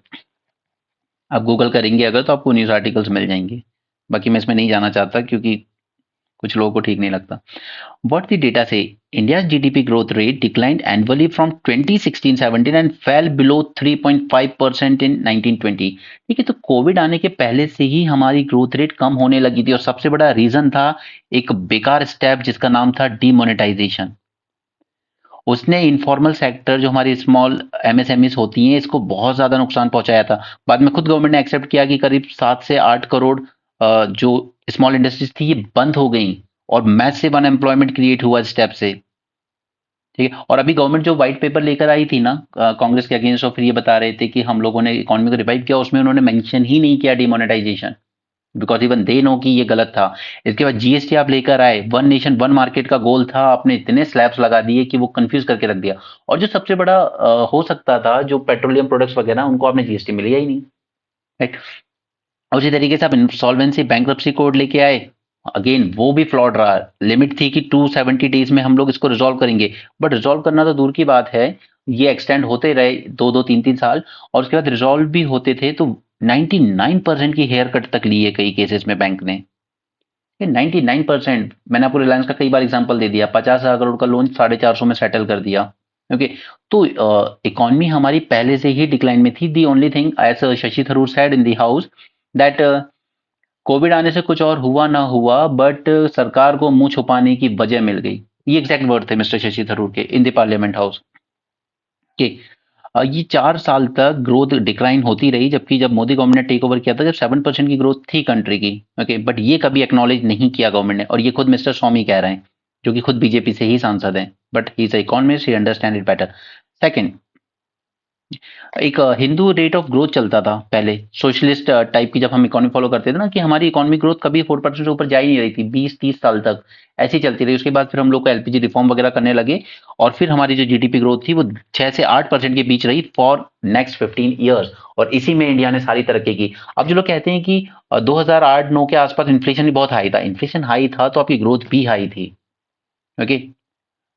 आप गूगल करेंगे अगर तो आपको न्यूज आर्टिकल्स मिल जाएंगे। बाकी मैं इसमें नहीं जाना चाहता क्योंकि कुछ लोगों को ठीक नहीं लगता। What the data say? India's GDP growth rate declined annually from 2016-17 and fell below 3.5% in 1920। ठीक है, तो कोविड आने के पहले से ही हमारी ग्रोथ रेट कम होने लगी थी और सबसे बड़ा रीजन था एक बेकार स्टेप जिसका नाम था डीमोनेटाइजेशन। उसने इनफॉर्मल सेक्टर जो हमारी स्मॉल एमएसएमईज होती हैं इसको बहुत ज्यादा नुकसान पहुंचाया था। बाद में खुद गवर्नमेंट ने एक्सेप्ट किया कि करीब 7 से 8 करोड़ जो स्मॉल इंडस्ट्रीज थी ये बंद हो गई और मैसिव अनएम्प्लॉयमेंट क्रिएट हुआ इस स्टेप से। ठीक है, और अभी गवर्नमेंट जो व्हाइट पेपर लेकर आई थी ना कांग्रेस के अगेंस्ट, और फिर ये बता रहे थे कि हम लोगों ने इकोनॉमी को रिवाइव किया, उसमें उन्होंने मेंशन ही नहीं किया demonetisation, because even they know कि ये गलत था। इसके बाद जीएसटी आप लेकर आए, वन नेशन वन मार्केट का गोल था, आपने इतने स्लैब्स लगा दिए कि वो कंफ्यूज करके रख दिया। और जो सबसे बड़ा हो सकता था, जो पेट्रोलियम प्रोडक्ट्स वगैरह उनको आपने जीएसटी में लिया ही नहीं, राइट। उसी तरीके से आप इंसॉल्वेंसी बैंक्रप्सी कोड लेके आए, अगेन वो भी फ्लॉड रहा। लिमिट थी कि 270 डेज में हम लोग इसको रिजॉल्व करेंगे, बट रिजॉल्व करना तो दूर की बात है, ये एक्सटेंड होते रहे 2-2 3-3 साल, और उसके बाद रिजॉल्व भी होते थे तो 99% की हेयर कट तक ली है कई केसेस में बैंक ने। ये 99%, मैंने आपको रिलायंस का कई बार एग्जांपल दे दिया, 50,000 करोड़ का लोन 450 में सेटल कर दिया। ओके, तो इकोनॉमी हमारी पहले से ही डिक्लाइन में थी। The only thing as Shashi Tharoor said in the house that covid आने से कुछ और हुआ ना हुआ, बट सरकार को मुंह छुपाने की वजह मिल गई। ये एग्जैक्ट वर्ड थे मिस्टर शशि थरूर के इन द पार्लियामेंट हाउस के। ये 4 साल तक ग्रोथ डिक्लाइन होती रही, जबकि जब मोदी गवर्नमेंट ने टेक ओवर किया था जब 7% की ग्रोथ थी कंट्री की। ओके, बट ये कभी एक्नॉलेज नहीं किया गवर्नमेंट ने, और ये खुद मिस्टर स्वामी कह रहे हैं जो कि खुद बीजेपी से ही सांसद हैं, but he is economist, he understand it better. Second, एक हिंदू रेट ऑफ ग्रोथ चलता था पहले, सोशलिस्ट टाइप की, जब हम इकोनॉमी फॉलो करते थे ना, कि हमारी इकोनॉमी ग्रोथ कभी 4% से ऊपर जा ही नहीं रही थी 20-30 साल तक, ऐसी चलती रही। उसके बाद फिर हम लोग को एलपीजी रिफॉर्म वगैरह करने लगे, और फिर हमारी जो जीडीपी ग्रोथ थी वो 6 से 8% के बीच रही फॉर नेक्स्ट 15 ईयर्स, और इसी में इंडिया ने सारी तरक्की की। अब जो लोग कहते हैं कि 2008-9 के आसपास इन्फ्लेशन भी बहुत हाई था, इन्फ्लेशन हाई था तो आपकी ग्रोथ भी हाई थी। ओके,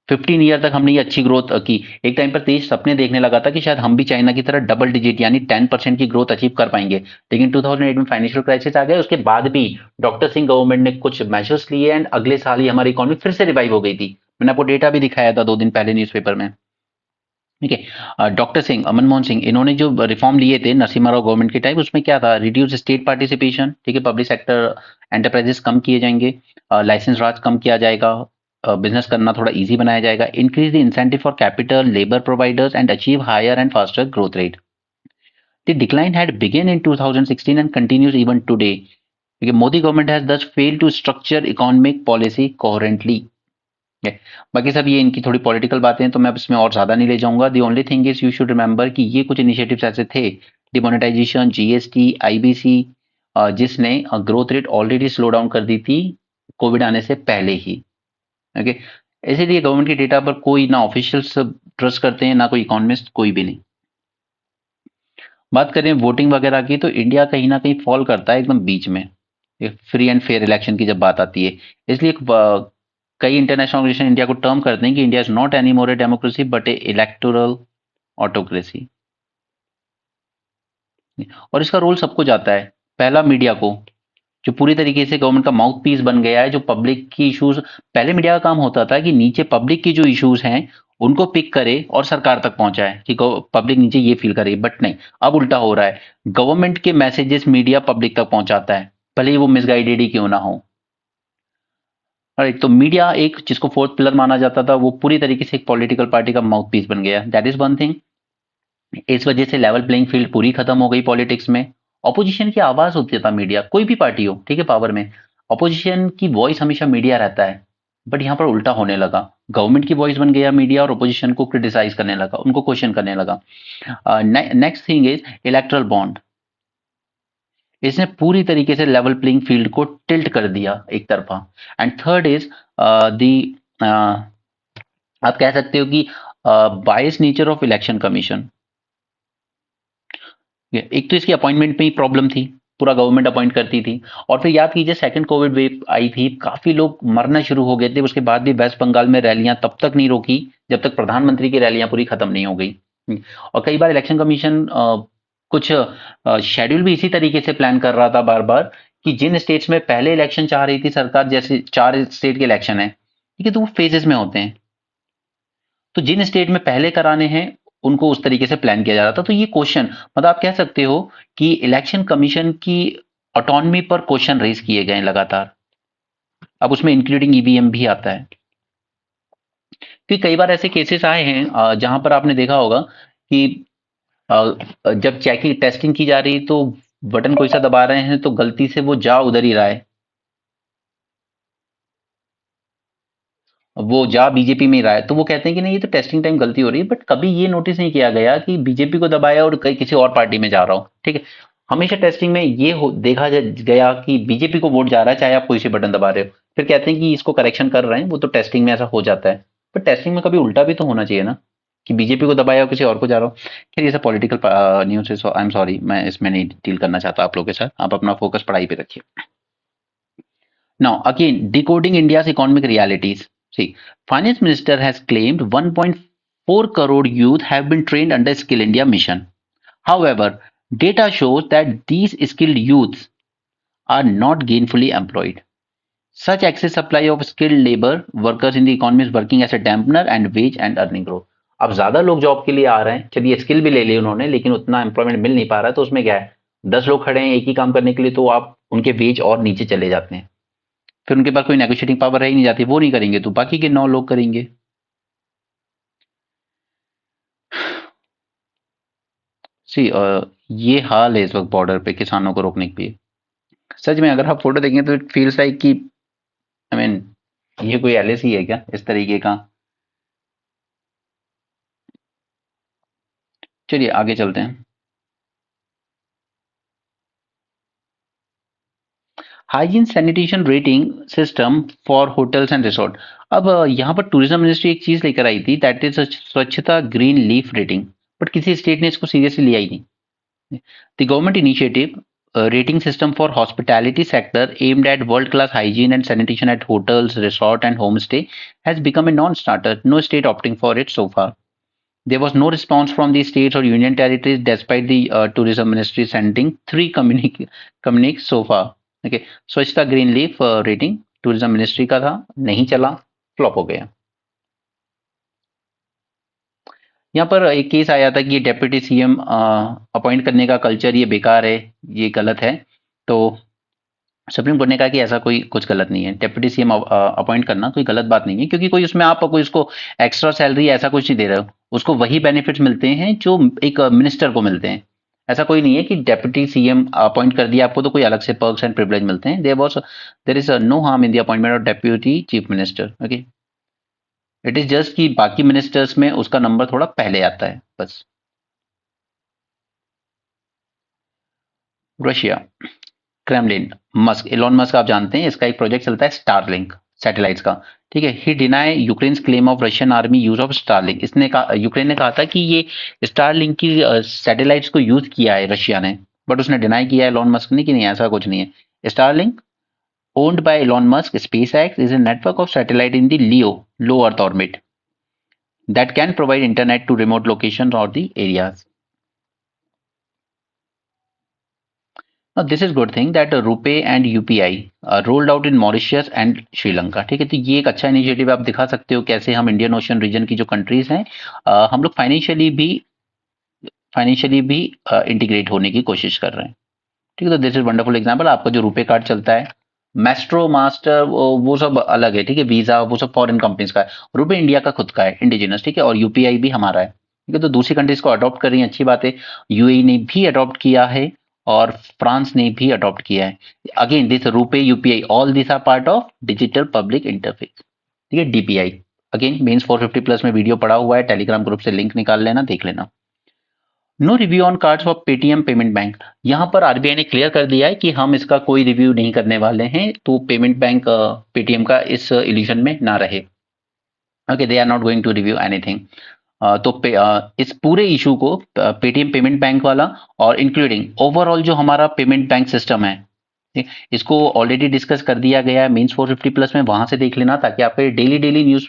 15 ईयर तक हमने ये अच्छी ग्रोथ की। एक टाइम पर देश सपने देखने लगा था कि शायद हम भी चाइना की तरह डबल डिजिट यानी 10% की ग्रोथ अचीव कर पाएंगे, लेकिन 2008 में फाइनेंशियल क्राइसिस आ गया। उसके बाद भी डॉक्टर सिंह गवर्नमेंट ने कुछ मेजर्स लिए एंड अगले साल ही हमारी इकोनॉमी फिर से रिवाइव हो गई थी। मैंने आपको डेटा भी दिखाया था 2 दिन पहले न्यूज़पेपर में। ठीक है, डॉक्टर सिंह, मनमोहन सिंह, इन्होंने जो रिफॉर्म लिए थे नरसिम्हा राव गवर्नमेंट के टाइम, उसमें क्या था, रिड्यूस स्टेट पार्टिसिपेशन, ठीक है, पब्लिक सेक्टर एंटरप्राइजेस कम किए जाएंगे, लाइसेंस राज कम किया जाएगा, बिजनेस करना थोड़ा इजी बनाया जाएगा, increase the incentive for capital labour providers and achieve higher and faster growth rate. The decline had begun in 2016 and continues even today. Modi government has thus failed to structure economic policy coherently. बाकी सब ये इनकी थोड़ी पॉलिटिकल बातें हैं, तो मैं अब इसमें और ज्यादा नहीं ले जाऊंगा। दी only thing is you should remember कि ये कुछ इनिशिएटिव्स ऐसे थे, डिमोनेटाइजेशन, जीएसटी, आईबीसी, जिसने growth rate already slow down कर दी थी कोविड आने से पहले ही। ओके, इसीलिए गवर्नमेंट के डेटा पर कोई ना ऑफिशियल्स ट्रस्ट करते हैं ना कोई इकोनॉमिस्ट, कोई भी नहीं। बात करें वोटिंग वगैरह की, तो इंडिया कहीं ना कहीं फॉल करता है एकदम बीच में फ्री एंड फेयर इलेक्शन की जब बात आती है। इसलिए कई इंटरनेशनल ऑर्गेनाइजेशन इंडिया को टर्म करते हैं कि India is not any more a democracy but A electoral autocracy. और इसका रोल सबको जाता है। पहला, मीडिया को, जो पूरी तरीके से गवर्नमेंट का माउथ पीस बन गया है, जो पब्लिक की इश्यूज, पहले मीडिया का काम होता था कि नीचे पब्लिक की जो इश्यूज हैं उनको पिक करे और सरकार तक पहुंचाए कि पब्लिक नीचे ये फील करे, बट नहीं, अब उल्टा हो रहा है। गवर्नमेंट के मैसेजेस मीडिया पब्लिक तक पहुंचाता है, भले ही वो मिसगाइडेड ही क्यों ना हो। राइट, तो मीडिया एक जिसको फोर्थ पिलर माना जाता था, वो पूरी तरीके से एक पॉलिटिकल पार्टी का माउथ पीस बन गया। That is one thing. इस वजह से लेवल प्लेइंग फील्ड पूरी खत्म हो गई पॉलिटिक्स में। ऑपोजिशन की आवाज होती था मीडिया, कोई भी पार्टी हो, ठीक है, पावर में, ऑपोजिशन की वॉइस हमेशा मीडिया रहता है। बट यहाँ पर उल्टा होने लगा, गवर्नमेंट की वॉइस बन गया मीडिया और ऑपोजिशन को क्रिटिसाइज करने लगा, उनको क्वेश्चन करने लगा। Next thing is erectile bond. इसने पूरी तरीके से लेवल प्लेइंग फील्ड को टिल्ट कर दिया एक तरफा। एंड थर्ड इज दी, आप कह सकते हो कि बायस नेचर ऑफ इलेक्शन कमीशन। एक तो इसकी अपॉइंटमेंट में ही प्रॉब्लम थी, पूरा गवर्नमेंट अपॉइंट करती थी। और फिर याद कीजिए सेकंड कोविड वेव आई थी, काफी लोग मरना शुरू हो गए थे, उसके बाद भी वेस्ट बंगाल में रैलियां तब तक नहीं रोकी जब तक प्रधानमंत्री की रैलियां पूरी खत्म नहीं हो गई। और कई बार इलेक्शन कमीशन कुछ शेड्यूल भी इसी तरीके से प्लान कर रहा था बार बार कि जिन स्टेट्स में पहले इलेक्शन चाह रही थी सरकार, जैसे 4 स्टेट के इलेक्शन है, ठीक है, तो वो फेजेस में होते हैं। तो जिन स्टेट में पहले कराने हैं उनको उस तरीके से प्लान किया जा रहा था। तो ये क्वेश्चन, मतलब आप कह सकते हो कि इलेक्शन कमीशन की ऑटोनॉमी पर क्वेश्चन रेज किए गए हैं लगातार। अब उसमें इंक्लूडिंग ईवीएम भी आता है, क्योंकि कई बार ऐसे केसेस आए हैं जहां पर आपने देखा होगा कि जब चेकिंग टेस्टिंग की जा रही है तो बटन कोई सा दबा रहे हैं तो गलती से वो जा उधर ही रहा है, वो जा बीजेपी में ही रहा है, तो वो कहते हैं कि नहीं ये तो टेस्टिंग टाइम गलती हो रही है। बट कभी ये नोटिस नहीं किया गया कि बीजेपी को दबाया और कहीं किसी और पार्टी में जा रहा हो, ठीक है। हमेशा टेस्टिंग में ये देखा गया कि बीजेपी को वोट जा रहा है चाहे आप कोई से बटन दबा रहे हो, फिर कहते हैं कि इसको करेक्शन कर रहे हैं, वो तो टेस्टिंग में ऐसा हो जाता है। पर टेस्टिंग में कभी उल्टा भी तो होना चाहिए ना, कि बीजेपी को दबाया और किसी और को जा रहा हो। खैर ये सब पॉलिटिकल न्यूज है, आई एम सॉरी, मैं इसमें नहीं डील करना चाहता आप लोगों के साथ। आप अपना फोकस पढ़ाई पे रखिए। Now, again, decoding India's economic realities. See, Finance Minister has claimed 1.4 crore youth have been trained under Skill India mission. However, data shows that these skilled youths are not gainfully employed. Such excess supply of skilled labor workers in the economy is working as a dampener and wage and earning growth. अब ज्यादा लोग जॉब के लिए आ रहे हैं, चलिए स्किल भी ले ली उन्होंने, लेकिन उतना एम्प्लॉयमेंट मिल नहीं पा रहा है, तो उसमें क्या है, 10 लोग खड़े हैं एक ही काम करने के लिए, तो आप उनके वेज और नीचे चले जाते हैं। फिर उनके पास कोई नेगोशिएटिंग पावर रह ही नहीं जाती, वो नहीं करेंगे तो बाकी के 9 लोग करेंगे। सी ये हाल है इस वक्त बॉर्डर पे किसानों को रोकने के लिए। सच में अगर आप फोटो देखें तो इट फील्स लाइक कि आई मीन ये कोई एलएसी है क्या इस तरीके का। चलिए आगे चलते हैं। Hygiene sanitation rating system for hotels and resort. अब यहाँ पर टूरिज्म मिनिस्ट्री एक चीज लेकर आई थी, दैट इज स्वच्छता ग्रीन लीफ रेटिंग, बट किसी स्टेट ने इसको सीरियसली लिया ही नहीं। The government initiative, a rating system for hospitality sector aimed at world-class hygiene and sanitation at hotels, resort, and homestay, has become a non-starter. No state opting for it so far. There was no response from the states or union territories, despite the tourism ministry sending 3 communiques so far. Okay, स्वच्छता green leaf rating tourism ministry का था, नहीं चला, फ्लॉप हो गया। यहाँ पर एक केस आया था कि डेप्यूटी सीएम अपॉइंट करने का कल्चर ये बेकार है, ये गलत है। तो सुप्रीम कोर्ट ने कहा कि ऐसा कोई कुछ गलत नहीं है, डेप्यूटी सीएम अपॉइंट करना कोई गलत बात नहीं है, क्योंकि कोई उसमें आप कोई उसको एक्स्ट्रा सैलरी ऐसा कुछ नहीं दे रहे हो, उसको वही बेनिफिट्स मिलते हैं जो एक मिनिस्टर को मिलते हैं। ऐसा कोई नहीं है कि डेप्यूटी सीएम अपॉइंट कर दिया आपको तो कोई अलग से पर्क्स एंड प्रिविलेज मिलते हैं। There is no harm in the appointment of deputy chief minister. Okay, it is just कि बाकी मिनिस्टर्स में उसका नंबर थोड़ा पहले आता है बस। Russia, Kremlin, Musk, Elon Musk आप जानते हैं, इसका एक प्रोजेक्ट चलता है स्टारलिंक सैटेलाइट्स का, ठीक है। He deny Ukraine claim of Russian army use of Starlink. इसने कहा, यूक्रेन ने कहा था कि ये स्टारलिंक की सैटेलाइट्स को यूज किया है रशिया ने, बट उसने डिनाई किया है इलॉन मस्क ने कि नहीं ऐसा कुछ नहीं है। Starlink owned by Elon Musk, SpaceX is a network of satellite in the LEO, low Earth orbit, that can provide internet to remote locations or the areas. Now, this is good thing that RuPay and UPI rolled out in Mauritius and Sri Lanka, ठीक है। तो ये एक अच्छा इनिशिएटिव आप दिखा सकते हो कैसे हम इंडियन ओशन रीजन की जो कंट्रीज हैं हम लोग फाइनेंशियली भी इंटीग्रेट होने की कोशिश कर रहे हैं, ठीक है। तो दिस इज वंडरफुल एग्जांपल। आपका जो रुपे कार्ड चलता है, मेस्ट्रो, मास्टर, वो सब अलग है, ठीक है। वीजा वो सब फॉरेन कंपनीज का है, रुपे इंडिया का खुद का है, इंडिजिनस, ठीक है। और यूपीआई भी हमारा है, ठीक है। तो दूसरी कंट्रीज को अडॉप्ट कर रही है, अच्छी बात है। यूएई ने भी अडॉप्ट किया है और फ्रांस ने भी अडॉप्ट किया है। Again this RuPay, UPI, all this are part of digital public interface, ठीक है, डीपीआई। अगेन मेंस 450 प्लस में वीडियो पड़ा हुआ है, टेलीग्राम ग्रुप से लिंक निकाल लेना, देख लेना। No review on cards of Paytm payment bank. यहां पर आरबीआई ने क्लियर कर दिया है कि हम इसका कोई रिव्यू नहीं करने वाले हैं, तो पेमेंट बैंक पेटीएम का इस इल्यूजन में ना रहे। Okay, they are not going to review anything. इस पूरे इशू को पेटीएम पेमेंट बैंक वाला और इंक्लूडिंग ओवरऑल जो हमारा पेमेंट बैंक सिस्टम है, ठीक, इसको ऑलरेडी डिस्कस कर दिया गया है मेंस 450 प्लस में, वहां से देख लेना, ताकि आपके डेली न्यूज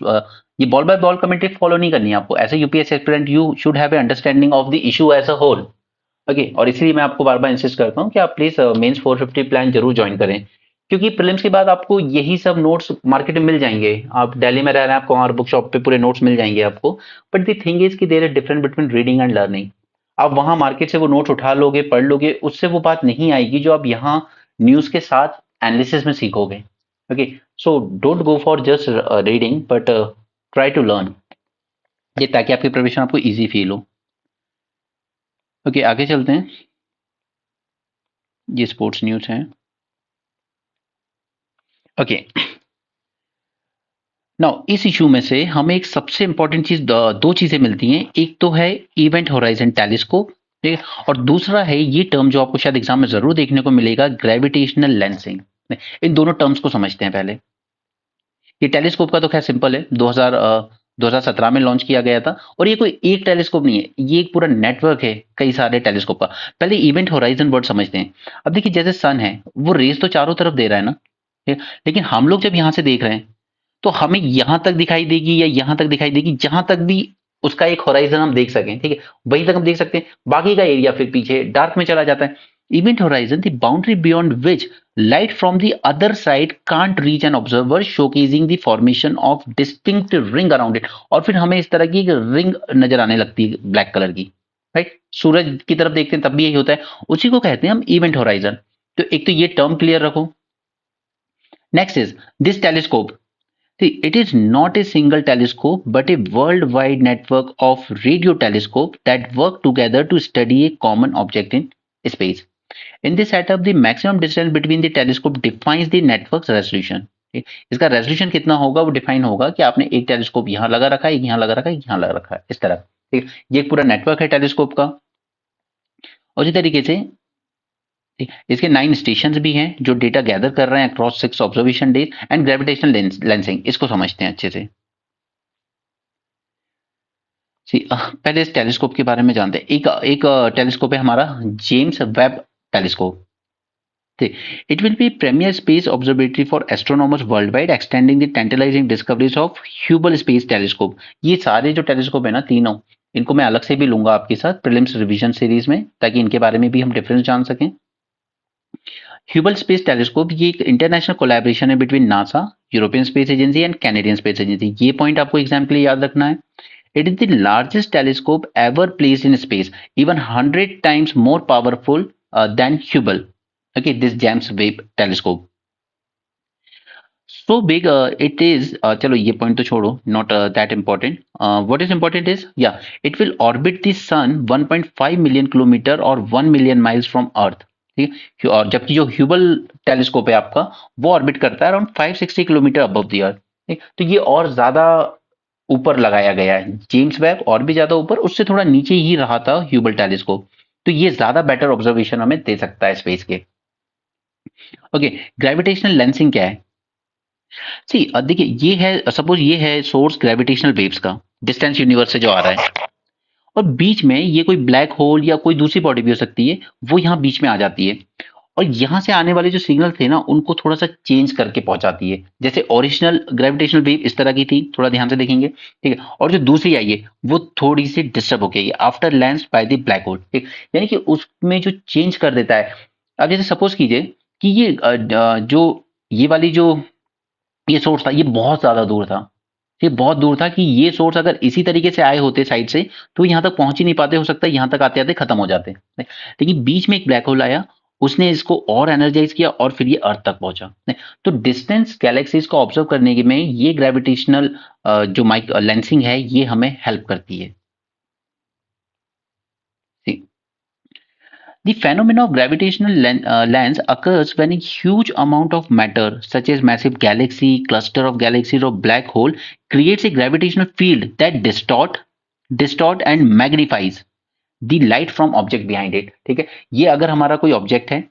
ये ball by ball commentary follow नहीं करनी है आपको। As a UPSC aspirant you should have a understanding of the issue as a whole, okay, और इसीलिए मैं आपको बार-बार इंसिस्ट करता हूँ कि आप प्लीज़ मेंस 450 प्लान ज़रूर जॉइन करें। क्योंकि प्रीलिम्स के बाद आपको यही सब नोट्स मार्केट में मिल जाएँगे। आप दिल्ली में रह रहे हैं, आपको वहाँ बुक शॉप पे पूरे नोट्स मिल जाएँगे आपको। बट द थिंग इज़ कि there is difference between reading and learning. आप वहाँ मार्केट से वो नोट्स उठा लोगे, पढ़ लोगे, उससे वो बात नहीं आएगी जो आप यहाँ न्यूज़ के साथ एनालिसिस में सीखोगे। Okay, so don't go for just reading but try to learn, ये ताकि आपकी प्रिपरेशन आपको ईज़ी फील हो। ओके, आगे चलते हैं। ये स्पोर्ट्स न्यूज़ है। ओके, नाउ इस इशू में से हमें एक सबसे इंपॉर्टेंट चीज, दो चीजें मिलती हैं। एक तो है इवेंट होराइजन टेलीस्कोप, ठीक है, और दूसरा है ये टर्म जो आपको शायद एग्जाम में जरूर देखने को मिलेगा, ग्रेविटेशनल लेंसिंग। इन दोनों टर्म्स को समझते हैं पहले। ये टेलीस्कोप का तो खैर सिंपल है, 2017 में लॉन्च किया गया था, और ये कोई एक टेलीस्कोप नहीं है, ये एक पूरा नेटवर्क है कई सारे टेलीस्कोप का। पहले इवेंट होराइजन वर्ड समझते हैं। अब देखिए, जैसे सन है, वो रेस तो चारों तरफ दे रहा है ना, ठीक है? लेकिन हम लोग जब यहाँ से देख रहे हैं तो हमें यहां तक दिखाई देगी या यहां तक दिखाई देगी, जहां तक भी उसका एक होराइजन हम देख सकें, ठीक है, वहीं तक हम देख सकते हैं। बाकी का एरिया फिर पीछे डार्क में चला जाता है। Event horizon, the boundary beyond which light from the other side can't reach an observer, showcasing the formation of distinct ring around it. और फिर हमें इस तरह की एक रिंग नजर आने लगती है ब्लैक कलर की, राइट? सूरज की तरफ देखते हैं तब भी यही होता है, उसी को कहते हैं हम इवेंट होराइजन। तो एक तो ये टर्म क्लियर रखो। Next is this telescope. See, it is not a single telescope but a worldwide network of radio telescopes that work together to study a common object in space. In this setup, the maximum distance between the telescope defines the network's resolution. ठीक? इसका रेजोल्यूशन कितना होगा वो डिफाइन होगा कि आपने एक टेलीस्कोप यहाँ लगा रखा है, एक यहाँ लगा रखा है, एक यहाँ लगा रखा है, इस तरह। ठीक है? ये एक पूरा नेटवर्क है टेलीस्कोप का। उसी तरीके से ठीक, इसके 9 स्टेशंस भी हैं जो डेटा गैदर कर रहे हैं across 6 observation days. And gravitational lensing, इसको समझते हैं अच्छे से। पहले इस टेलीस्कोप के बारे में जानते हैं। एक एक टेलीस्कोप है हमारा, James Webb telescope. It will be premier space observatory for astronomers world wide, extending the tantalising discoveries of Hubble space telescope. ये सारे जो टेलीस्कोप है ना, तीनों, इनको मैं अलग से भी लूंगा आपके साथ प्रीलिम्स रिवीजन सीरीज में, ताकि इनके बारे में भी हम डिफरेंस जान सकें। ह्यूबल स्पेस टेलीस्कोप ये एक इंटरनेशनल कोलैबोरेशन है between NASA, European space agency and Canadian space agency. ये पॉइंट आपको एग्जाम के लिए याद रखना है। It is the largest telescope ever placed in space, even 100 times more powerful than Hubble. Okay, this James Webb telescope. So big it is. चलो ये point तो छोड़ो, not that important. What is important is, yeah, it will orbit the sun 1.5 million kilometer or 1 million miles from Earth. ठीक है, और जबकि जो ह्यूबल टेलीस्कोप है आपका, वो ऑर्बिट करता है around 560 kilometre above the earth. ठीक, तो ये और ज्यादा ऊपर लगाया गया है। जेम्स वेब और भी ज्यादा ऊपर, उससे थोड़ा नीचे ही रहा था ह्यूबल टेलीस्कोप। तो ये ज्यादा बेटर ऑब्जर्वेशन हमें दे सकता है स्पेस के। ओके, ग्रेविटेशनल लेंसिंग क्या है? सी देखिए, ये है, सपोज ये है सोर्स ग्रेविटेशनल वेव्स का, डिस्टेंस यूनिवर्स से जो आ रहा है, और बीच में ये कोई ब्लैक होल या कोई दूसरी बॉडी भी हो सकती है, वो यहाँ बीच में आ जाती है, और यहाँ से आने वाले जो सिग्नल थे ना, उनको थोड़ा सा चेंज करके पहुंचाती है। जैसे ओरिजिनल ग्रेविटेशनल वेव इस तरह की थी, थोड़ा ध्यान से देखेंगे, ठीक है, और जो दूसरी आई है वो थोड़ी सी डिस्टर्ब हो गई after land by the black hole. ठीक, यानी कि उसमें जो चेंज कर देता है। अब जैसे सपोज कीजिए कि ये जो ये वाली जो ये सोर्स था, ये बहुत ज्यादा दूर था, ये बहुत दूर था, कि ये सोर्स अगर इसी तरीके से आए होते साइड से, तो यहाँ तक पहुंच ही नहीं पाते, हो सकता है यहाँ तक आते आते खत्म हो जाते। लेकिन बीच में एक ब्लैक होल आया, उसने इसको और एनर्जाइज किया, और फिर ये अर्थ तक पहुंचा। तो डिस्टेंस गैलेक्सीज को ऑब्जर्व करने में ये ग्रेविटेशनल जो माइक लेंसिंग है, ये हमें हेल्प करती है। See, the phenomena of gravitational lens occurs when a huge amount of matter, such as massive galaxy, cluster of galaxies, or black hole, creates a gravitational field that distort and magnifies the light from object behind it। ठीक है, ये अगर हमारा कोई ऑब्जेक्ट है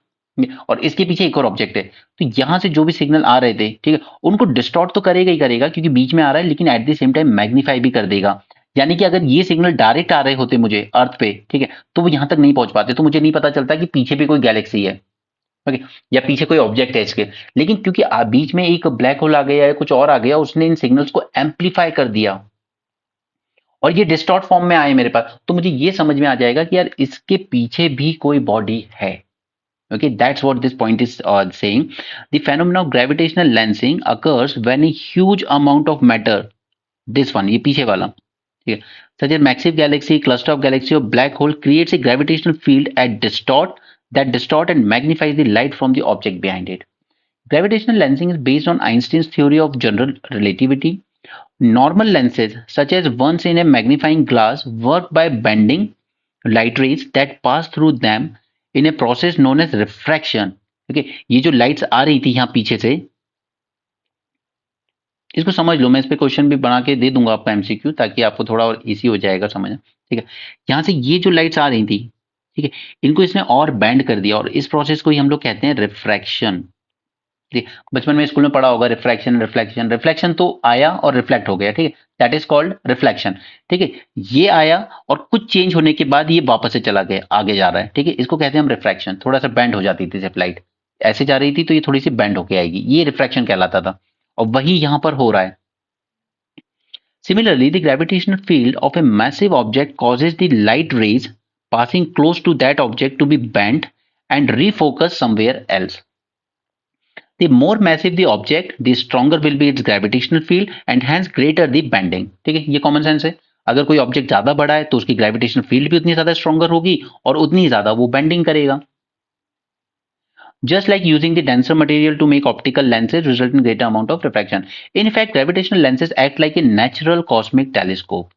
और इसके पीछे एक और ऑब्जेक्ट है, तो यहां से जो भी सिग्नल आ रहे थे, ठीक है, उनको डिस्टॉर्ट तो करेगा ही करेगा, क्योंकि बीच में आ रहा है, लेकिन at the same time magnify भी कर देगा। यानी कि अगर ये सिग्नल डायरेक्ट आ रहे होते मुझे अर्थ पे, ठीक है, तो वो यहां तक नहीं पहुंच पाते, तो मुझे नहीं पता चलता कि पीछे भी कोई गैलेक्सी है, ओके, या पीछे कोई ऑब्जेक्ट है इसके। लेकिन क्योंकि बीच में एक ब्लैक होल आ गया या कुछ और आ गया, उसने इन सिग्नल्स को एम्पलीफाई कर दिया, और ये डिस्टॉर्ट फॉर्म में आए मेरे पास, तो मुझे ये समझ में आ जाएगा कि यार इसके पीछे भी कोई बॉडी है। Okay, that's what this point is saying. The phenomenon of gravitational lensing occurs when a huge amount of matter, this one, ये पीछे वाला, ठीक है, such as massive galaxy, cluster of galaxy or black hole creates a gravitational field that distort and magnifies the light from the object behind it. Gravitational lensing is based on Einstein's theory of general relativity. Normal lenses, such as ones in a magnifying glass, work by bending light rays that pass through them in a process known as refraction. Okay, ये जो लाइट्स आ रही थी यहाँ पीछे से, इसको समझ लो, मैं इस पे क्वेश्चन भी बना के दे दूंगा आपको एमसीक्यू, ताकि आपको थोड़ा और इजी हो जाएगा समझना। ठीक है, यहाँ से ये जो लाइट्स आ रही थी, ठीक है, इनको इसने और बैंड कर दिया, और इस प्रोसेस को ही हम लोग कहते हैं रिफ्रैक्शन। बचपन में स्कूल में पढ़ा होगा रिफ्रैक्शन, रिफ्लेक्शन, रिफ्लेक्शन तो आया और रिफ्लेक्ट हो गया, ठीक है, दैट इज कॉल्ड रिफ्लेक्शन। ठीक है, ये आया और कुछ चेंज होने के बाद ये वापस से चला गया, आगे जा रहा है, ठीक है, इसको कहते हैं हम रिफ्रैक्शन। थोड़ा सा बैंड हो जाती थी जब लाइट ऐसे जा रही थी, तो ये थोड़ी सी बैंड होके आएगी, ये रिफ्रैक्शन कहलाता था, और वही यहां पर हो रहा है। Similarly, the gravitational field of a massive object causes the light rays passing close to that object to be bent and refocused somewhere else. The more massive the object, the stronger will be its gravitational field and hence greater the bending. ठीक है, ये कॉमन सेंस है। अगर कोई ऑब्जेक्ट ज्यादा बड़ा है तो उसकी ग्रेविटेशनल फील्ड भी उतनी ज्यादा स्ट्रॉन्गर होगी और उतनी ज्यादा वो बेंडिंग करेगा। Just like using the denser material to make optical lenses result in greater amount of refraction. In fact, gravitational lenses act like a natural cosmic telescope.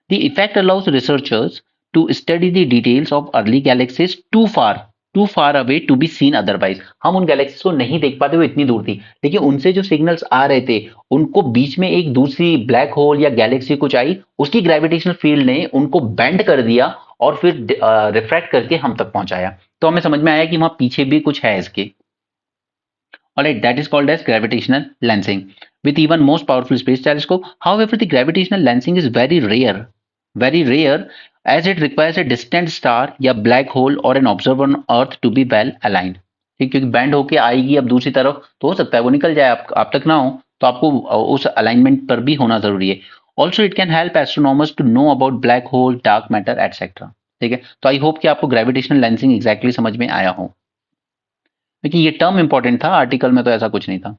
The effect allows researchers to study the details of early galaxies too far away to be seen otherwise. हम उन गैलेक्सीज को नहीं देख पाते, वो इतनी दूर थी, लेकिन उनसे जो सिग्नल्स आ रहे थे, उनको बीच में एक दूसरी ब्लैक होल या गैलेक्सी कुछ आई, उसकी ग्रेविटेशनल फील्ड ने उनको बेंड कर दिया और फिर रिफ्रैक्ट करके हम तक पहुंचाया। तो हमें समझ में आया कि वहां पीछे भी कुछ है इसके। Alright, that is called as gravitational lensing. With even most powerful space telescope, however, the gravitational lensing is very rare, as it requires a distant star या black hole or an observer on Earth to be well aligned. ठीक, क्योंकि बैंड होके आएगी अब दूसरी तरफ, तो हो सकता है वो निकल जाए, आप तक ना हो, तो आपको उस अलाइनमेंट पर भी होना जरूरी है। Also it can help astronomers to know about black hole, dark matter etcetera. ठीक है, तो आई होप कि आपको ग्रेविटेशनल लेंसिंग एग्जैक्टली समझ में आया हो, लेकिन ये टर्म इंपॉर्टेंट था, आर्टिकल में तो ऐसा कुछ नहीं था।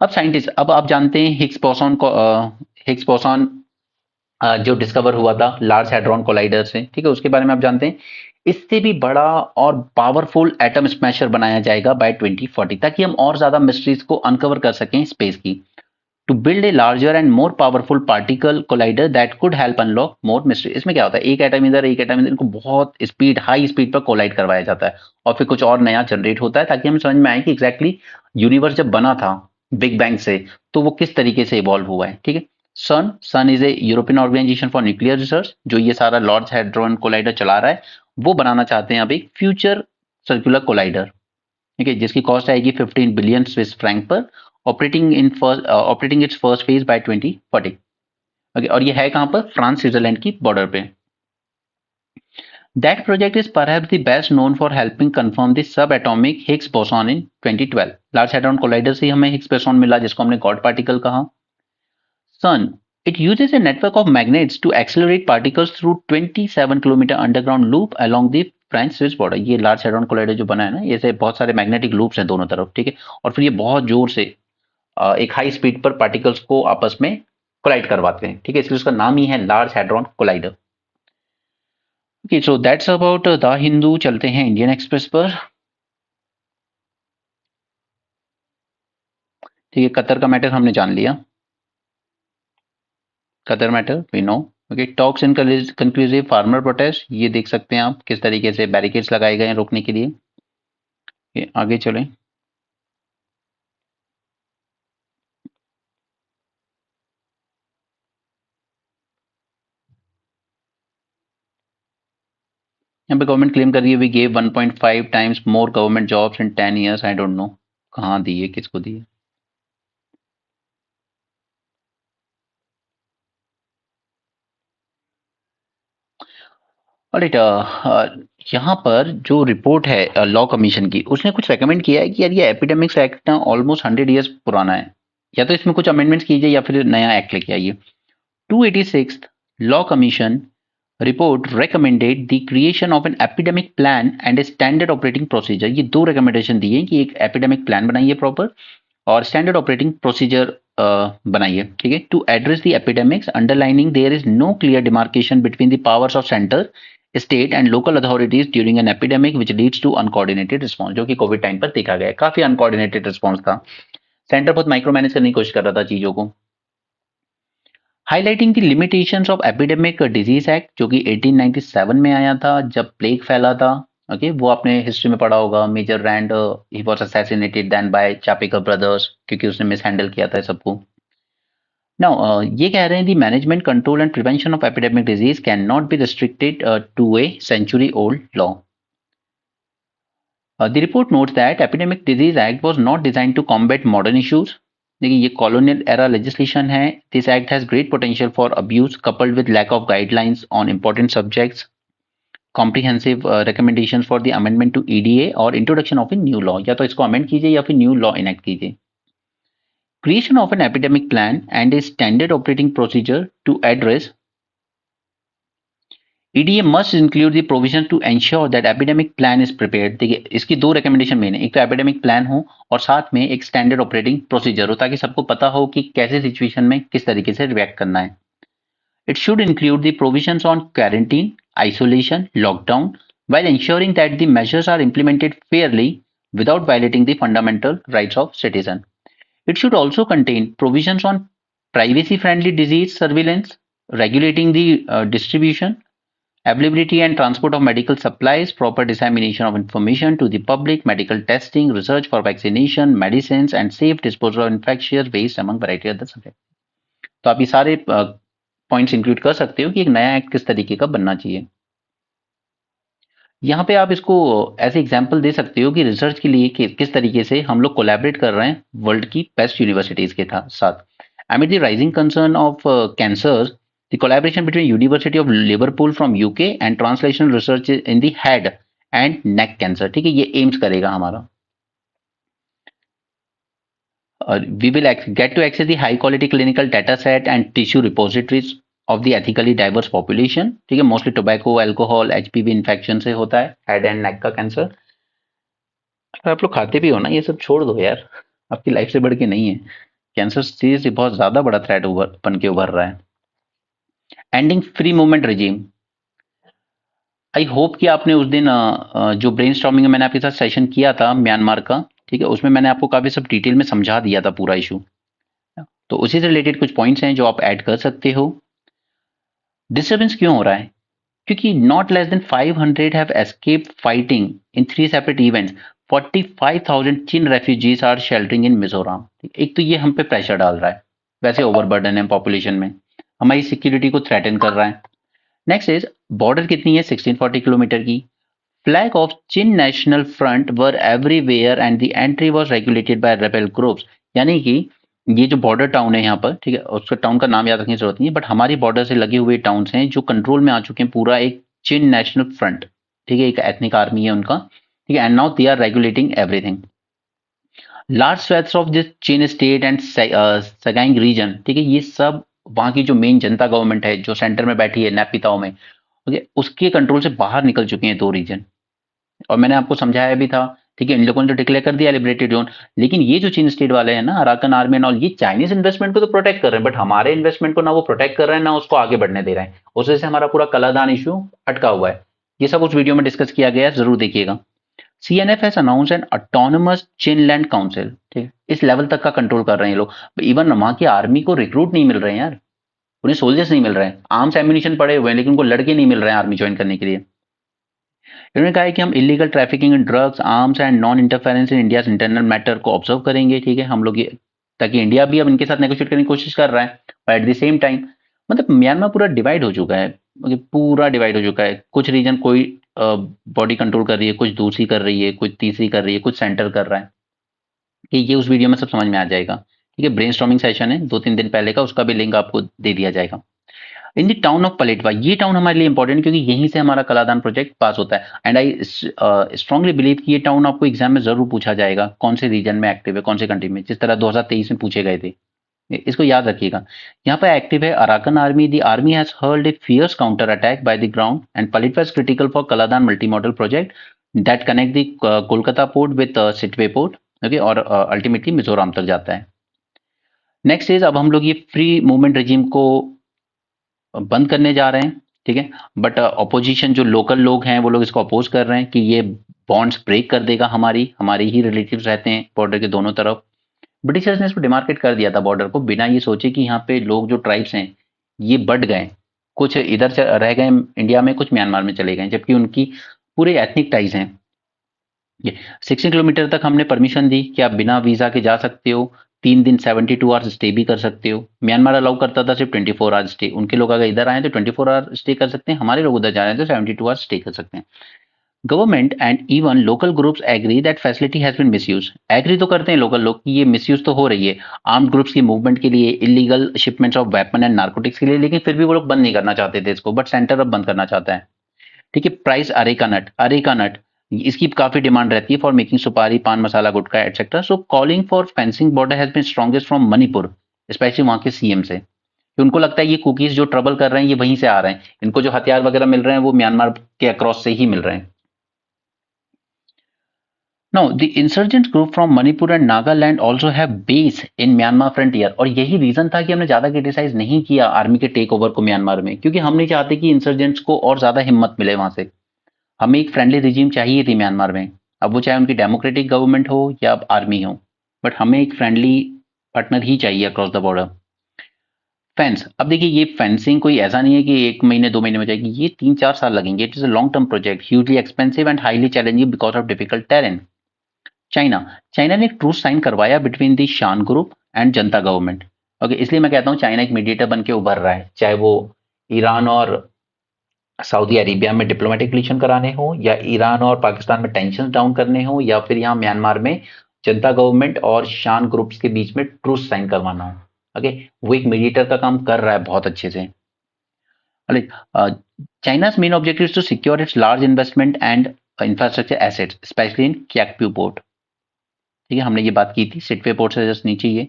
अब साइंटिस्ट, अब आप जानते हैं हिग्स बोसॉन को, हिग्स बोसॉन जो डिस्कवर हुआ था लार्ज हैड्रॉन कोलाइडर से, ठीक है, उसके बारे में आप जानते हैं। इससे भी बड़ा और पावरफुल एटम स्मैशर बनाया जाएगा बाय 2040, ताकि हम और ज्यादा मिस्ट्रीज को अनकवर कर सकें स्पेस की। To build a larger and more powerful particle collider that could help unlock more mystery. इसमें क्या होता है, एक एटम इधर एक एटम इधर, इनको बहुत स्पीड, हाई स्पीड पर कोलाइड करवाया जाता है, और फिर कुछ और नया जनरेट होता है, ताकि हमें समझ में आए कि एग्जैक्टली यूनिवर्स जब बना था बिग बैंग से, तो वो किस तरीके से इवॉल्व हुआ है। ठीक है, CERN is a European organisation for nuclear research, जो ये सारा लार्ज हैड्रॉन कोलाइडर चला रहा है, वो बनाना चाहते हैं अब एक फ्यूचर सर्कुलर कोलाइडर, ठीक है, जिसकी कॉस्ट आएगी 15 बिलियन स्विस फ्रैंक पर, operating it's first phase by 2040। Okay, और ये है कहां पर, फ्रांस स्विट्जरलैंड की बॉर्डर पे। That project is perhaps the best known for helping confirm the subatomic Higgs boson in 2012. Large Hadron Collider से हमें Higgs boson मिला, जिसको हमने गॉड पार्टिकल कहा। Sun, it uses a network of magnets to accelerate particles through 27 kilometre underground loop along the French Swiss border. ये लार्ज हैड्रॉन कोलाइडर जो बना है ना, ये से बहुत सारे मैग्नेटिक लूप्स हैं दोनों तरफ, ठीक है, और फिर ये बहुत जोर से एक हाई स्पीड पर पार्टिकल्स को आपस में कोलाइड करवाते हैं, ठीक है, इसलिए उसका नाम ही है large hadron collider. Okay, so that's about the Hindu. चलते हैं इंडियन एक्सप्रेस पर। ठीक है, कतर का मैटर हमने जान लिया, कतर matter we know. Okay, talks in conclusive farmer protest, ये देख सकते हैं आप किस तरीके से बैरिकेड्स लगाए गए हैं रोकने के लिए। आगे चलें। यहाँ पे गवर्नमेंट क्लेम कर रही है we gave 1.5 times more government jobs in 10 years. I don't know कहाँ दी है, किसको दी है। ऑलराइट, यहाँ पर जो रिपोर्ट है लॉ कमीशन की, उसने कुछ रेकमेंड किया है कि यार ये एपिडेमिक्स एक्ट ना ऑलमोस्ट 100 ईयर्स पुराना है, या तो इसमें कुछ अमेंडमेंट्स कीजिए या फिर नया एक्ट लेके आइए। 286th Law Commission report recommended the creation of an epidemic plan and a standard operating procedure. ये दो रिकमेंडेशन दिए कि एक एपिडेमिक प्लान बनाइए प्रॉपर और स्टैंडर्ड ऑपरेटिंग प्रोसीजर बनाइए, ठीक है, to address the epidemics, underlining there is no clear demarcation between the powers of centre, state and local authorities during an epidemic which leads to uncoordinated response, जो कि कोविड टाइम पर देखा गया, काफी अनकोऑर्डिनेटेड रिस्पॉन्स था। सेंटर बहुत माइक्रो मैनेज करने की कोशिश कर रहा था चीजों को। Highlighting the limitations of epidemic disease act, जो कि 1897 में आया था जब प्लेग फैला था। ओके, वो आपने हिस्ट्री में पढ़ा होगा। Major Rand he was assassinated then by Chapekar brothers, क्योंकि उसने मिस हैंडल किया था सबको। नाउ ये कह रहे हैं the management, control and prevention of epidemic disease can not be restricted to a century old law. The report notes that Epidemic Disease Act was not designed to combat modern issues. देखिए ये colonial era legislation है. This act has great potential for abuse coupled with lack of guidelines on important subjects, comprehensive recommendations for the amendment to EDA और introduction of a new law. या तो इसको amend कीजिए या फिर new law enact कीजिए. Creation of an epidemic plan and a standard operating procedure to address EDA must include the provision to ensure that epidemic plan is prepared. देखिए इसकी दो रिकमेंडेशन मेन है, एक तो एपिडेमिक प्लान हो और साथ में एक स्टैंडर्ड ऑपरेटिंग प्रोसीजर हो, ताकि सबको पता हो कि कैसे सिचुएशन में किस तरीके से रिएक्ट करना है। It should include the provisions on quarantine, isolation, lockdown, while ensuring that the measures are implemented fairly without violating the fundamental rights of citizen. It should also contain provisions on privacy-friendly disease surveillance, regulating the distribution, availability and transport of medical supplies, proper dissemination of information to the public, medical testing, research for vaccination, medicines, and safe disposal of infectious waste among variety of other subjects. तो आप ये सारे पॉइंट्स इंक्लूड कर सकते हो कि एक नया एक्ट किस तरीके का बनना चाहिए। यहाँ पे आप इसको ऐसे एग्जाम्पल दे सकते हो कि रिसर्च के लिए किस तरीके से हम लोग कोलैबोरेट कर रहे हैं वर्ल्ड की बेस्ट यूनिवर्सिटीज के साथ। Amid the rising concern of cancers, the collaboration between University of Liverpool from UK and translational research in the head and neck cancer, ठीक है, ये एम्स करेगा हमारा। We will get to access the high quality clinical data set and tissue repositories of the ethically diverse population, ठीक है, mostly tobacco, alcohol, HPV infection से होता है हेड एंड नेक का कैंसर। अगर आप लोग खाते भी हो ना, ये सब छोड़ दो यार, आपकी लाइफ से बढ़ के नहीं है। कैंसर सीरियसली बहुत ज्यादा बड़ा थ्रेट बन के उभर रहा है। Ending free movement regime, I hope कि आपने उस दिन जो ब्रेन स्टॉर्मिंग मैंने आपके साथ सेशन किया था म्यांमार का, ठीक है, उसमें मैंने आपको काफी सब डिटेल में समझा दिया था पूरा इशू, तो उसी से रिलेटेड कुछ पॉइंट्स हैं जो आप ऐड कर सकते हो। डिस्टर्बेंस क्यों हो रहा है? क्योंकि not less than 500 have escaped fighting in 3 separate events. 45,000 Chin refugees are sheltering in Mizoram. एक तो ये हम पे प्रेशर डाल रहा है, वैसे ओवरबर्डन है पॉपुलेशन में, हमारी सिक्योरिटी को थ्रेटन कर रहा है। नेक्स्ट इज बॉर्डर कितनी है? 1640 किलोमीटर की। Flag of chin national front were everywhere and the entry was regulated by rebel groups. यानी कि ये जो बॉर्डर टाउन है यहाँ पर, ठीक है, उसका टाउन का नाम याद रखने की जरूरत नहीं है, बट हमारी बॉर्डर से लगे हुए टाउन्स हैं जो कंट्रोल में आ चुके हैं, पूरा एक चिन नेशनल फ्रंट, ठीक है, एक एथनिक आर्मी है उनका, ठीक है, and now they are regulating everything. Large swathes of this Chin state and Sagaing region, ठीक है, ये सब वहां की जो मेन जनता गवर्नमेंट है जो सेंटर में बैठी है नैपिताओ में, ओके, उसके कंट्रोल से बाहर निकल चुके हैं 2 रीजन। और मैंने आपको समझाया भी था, ठीक है, इन लोगों ने तो डिक्लेयर कर दिया लिबरेटेड जोन, लेकिन ये जो चीन स्टेट वाले हैं ना, अराकन आर्मी एंड ऑल, ये चाइनीज इन्वेस्टमेंट को तो प्रोटेक्ट कर रहे हैं, बट हमारे इन्वेस्टमेंट को ना वो प्रोटेक्ट कर रहे हैं ना उसको आगे बढ़ने दे रहे हैं। उस वजह से हमारा पूरा कलादान इशू अटका हुआ है। ये सब उस वीडियो में डिस्कस किया गया है, जरूर देखिएगा। CNF has announced an autonomous Chinland Council, ठीक है, इस लेवल तक का कंट्रोल कर रहे हैं ये लोग। इवन वहां की आर्मी को रिक्रूट नहीं मिल रहे हैं यार, उन्हें सोल्जर्स नहीं मिल रहे हैं, आर्म्स एम्यूनिशन पड़े हुए हैं, लेकिन उनको लड़के नहीं मिल रहे हैं आर्मी ज्वाइन करने के लिए। इन्होंने कहा है कि हम illegal trafficking in drugs, arms and non interference in India internal matter को ऑब्जर्व करेंगे, ठीक है, हम लोग ये, ताकि इंडिया भी अब इनके साथ नेगोशिएट करने की कोशिश कर रहा है, but at the same time मतलब म्यांमार पूरा डिवाइड हो चुका है, पूरा डिवाइड हो चुका है। कुछ रीजन कोई बॉडी कंट्रोल कर रही है, कुछ दूसरी कर रही है, कुछ तीसरी कर रही है, कुछ सेंटर कर रहा है, कि ये उस वीडियो में सब समझ में आ जाएगा, ठीक है। ब्रेनस्टॉर्मिंग सेशन है 2-3 दिन पहले का, उसका भी लिंक आपको दे दिया जाएगा। इन द टाउन ऑफ पलेटवा, ये टाउन हमारे लिए इंपॉर्टेंट क्योंकि यहीं से हमारा कलादान प्रोजेक्ट पास होता है, एंड आई स्ट्रांगली बिलीव कि ये टाउन आपको एग्जाम में जरूर पूछा जाएगा, कौन से रीजन में एक्टिव है, कौन से कंट्री में, जिस तरह 2023 में पूछे गए थे। इसको याद रखिएगा। यहाँ पर एक्टिव है Arakan army. The army has hurled a fierce counter attack by the ground and Paletwa was critical for Kaladan multi modal project that connect the Kolkata port with Sittwe port. Okay, और अल्टीमेटली मिजोरम तक जाता है। नेक्स्ट इज, अब हम लोग ये फ्री मूवमेंट रेजिम को बंद करने जा रहे हैं, ठीक है। बट ऑपोजिशन जो लोकल लोग हैं वो लोग इसको अपोज कर रहे हैं कि ये बॉन्ड्स ब्रेक कर देगा, हमारी ही रिलेटिव्स रहते हैं बॉर्डर के दोनों तरफ। ब्रिटिशर्स ने इसको डिमार्केट कर दिया था बॉर्डर को, बिना ये सोचे कि यहाँ पे लोग जो ट्राइब्स हैं ये बढ़ गए, कुछ इधर रह गए इंडिया में, कुछ म्यांमार में चले गए, जबकि उनकी पूरे एथनिक टाइज हैं। ये 16 किलोमीटर तक हमने परमिशन दी कि आप बिना वीजा के जा सकते हो, 3 दिन 72 आवर्स स्टे भी कर सकते हो। म्यांमार अलाउ करता था सिर्फ 24 आवर्स स्टे, उनके लोग अगर इधर आए तो 24 आवर स्टे कर सकते हैं, हमारे लोग उधर जा रहे हैं तो 72 आवर्स स्टे कर सकते हैं। Government and even local groups agree that facility has been misuse. Agree तो करते हैं लोकल लोग कि ये मिसयूज तो हो रही है आर्म्ड ग्रुप्स की मूवमेंट के लिए, illegal shipments of weapon and narcotics के लिए, लेकिन फिर भी वो लोग बंद नहीं करना चाहते थे इसको, बट सेंटर अब बंद करना चाहता है। ठीक है। प्राइस अरेका नट, इसकी काफी डिमांड रहती है for making supari, pan masala, gutkha etcetera. So calling for fencing border has been strongest from Manipur, specially वहां के सीएम से, कि उनको लगता है ये कुकीज जो ट्रबल कर रहे हैं ये वहीं से आ रहे हैं, इनको जो हथियार वगैरह मिल रहे हैं वो म्यांमार के अक्रॉस से ही मिल रहे हैं। Now, the insurgent group from Manipur and Nagaland also have base in Myanmar frontier, और यही रीजन था कि हमने ज्यादा क्रिटिसाइज नहीं किया आर्मी के टेक ओवर को म्यांमार में, क्योंकि हम नहीं चाहते कि इंसर्जेंट्स को और ज्यादा हिम्मत मिले वहां से। हमें एक फ्रेंडली रिजीम चाहिए थी म्यांमार में, अब वो चाहे उनकी डेमोक्रेटिक गवर्नमेंट हो या आर्मी हो, बट हमें एक फ्रेंडली पार्टनर ही चाहिए अक्रॉस द बॉर्डर। फेंस, अब देखिए ये फेंसिंग कोई ऐसा नहीं है कि 1 महीने 2 महीने में जाएगी, ये 3-4 साल लगेंगे। It is a long term project, hugely expensive and highly challenging because of difficult terrain. China China ने एक ट्रूस साइन करवाया बिटवीन दी शान group and Janata government. Okay, इसलिए मैं कहता हूं चाइना एक मीडिएटर बन के उभर रहा है, चाहे वो ईरान और सऊदी अरेबिया में डिप्लोमेटिक रिलेशन कराने हो, या ईरान और पाकिस्तान में टेंशन डाउन करने हो, या फिर यहाँ म्यांमार में जनता गवर्नमेंट और शान ग्रुप्स के बीच में ट्रूस साइन करवाना हो। ओके, वो एक मीडिएटर का काम कर रहा है बहुत अच्छे से। चाइना's main objective is to secure its large investment and infrastructure assets, especially in Kiakpu port। ठीक है, हमने ये बात की थी, सिटवे पोर्ट से जस्ट नीचे ये।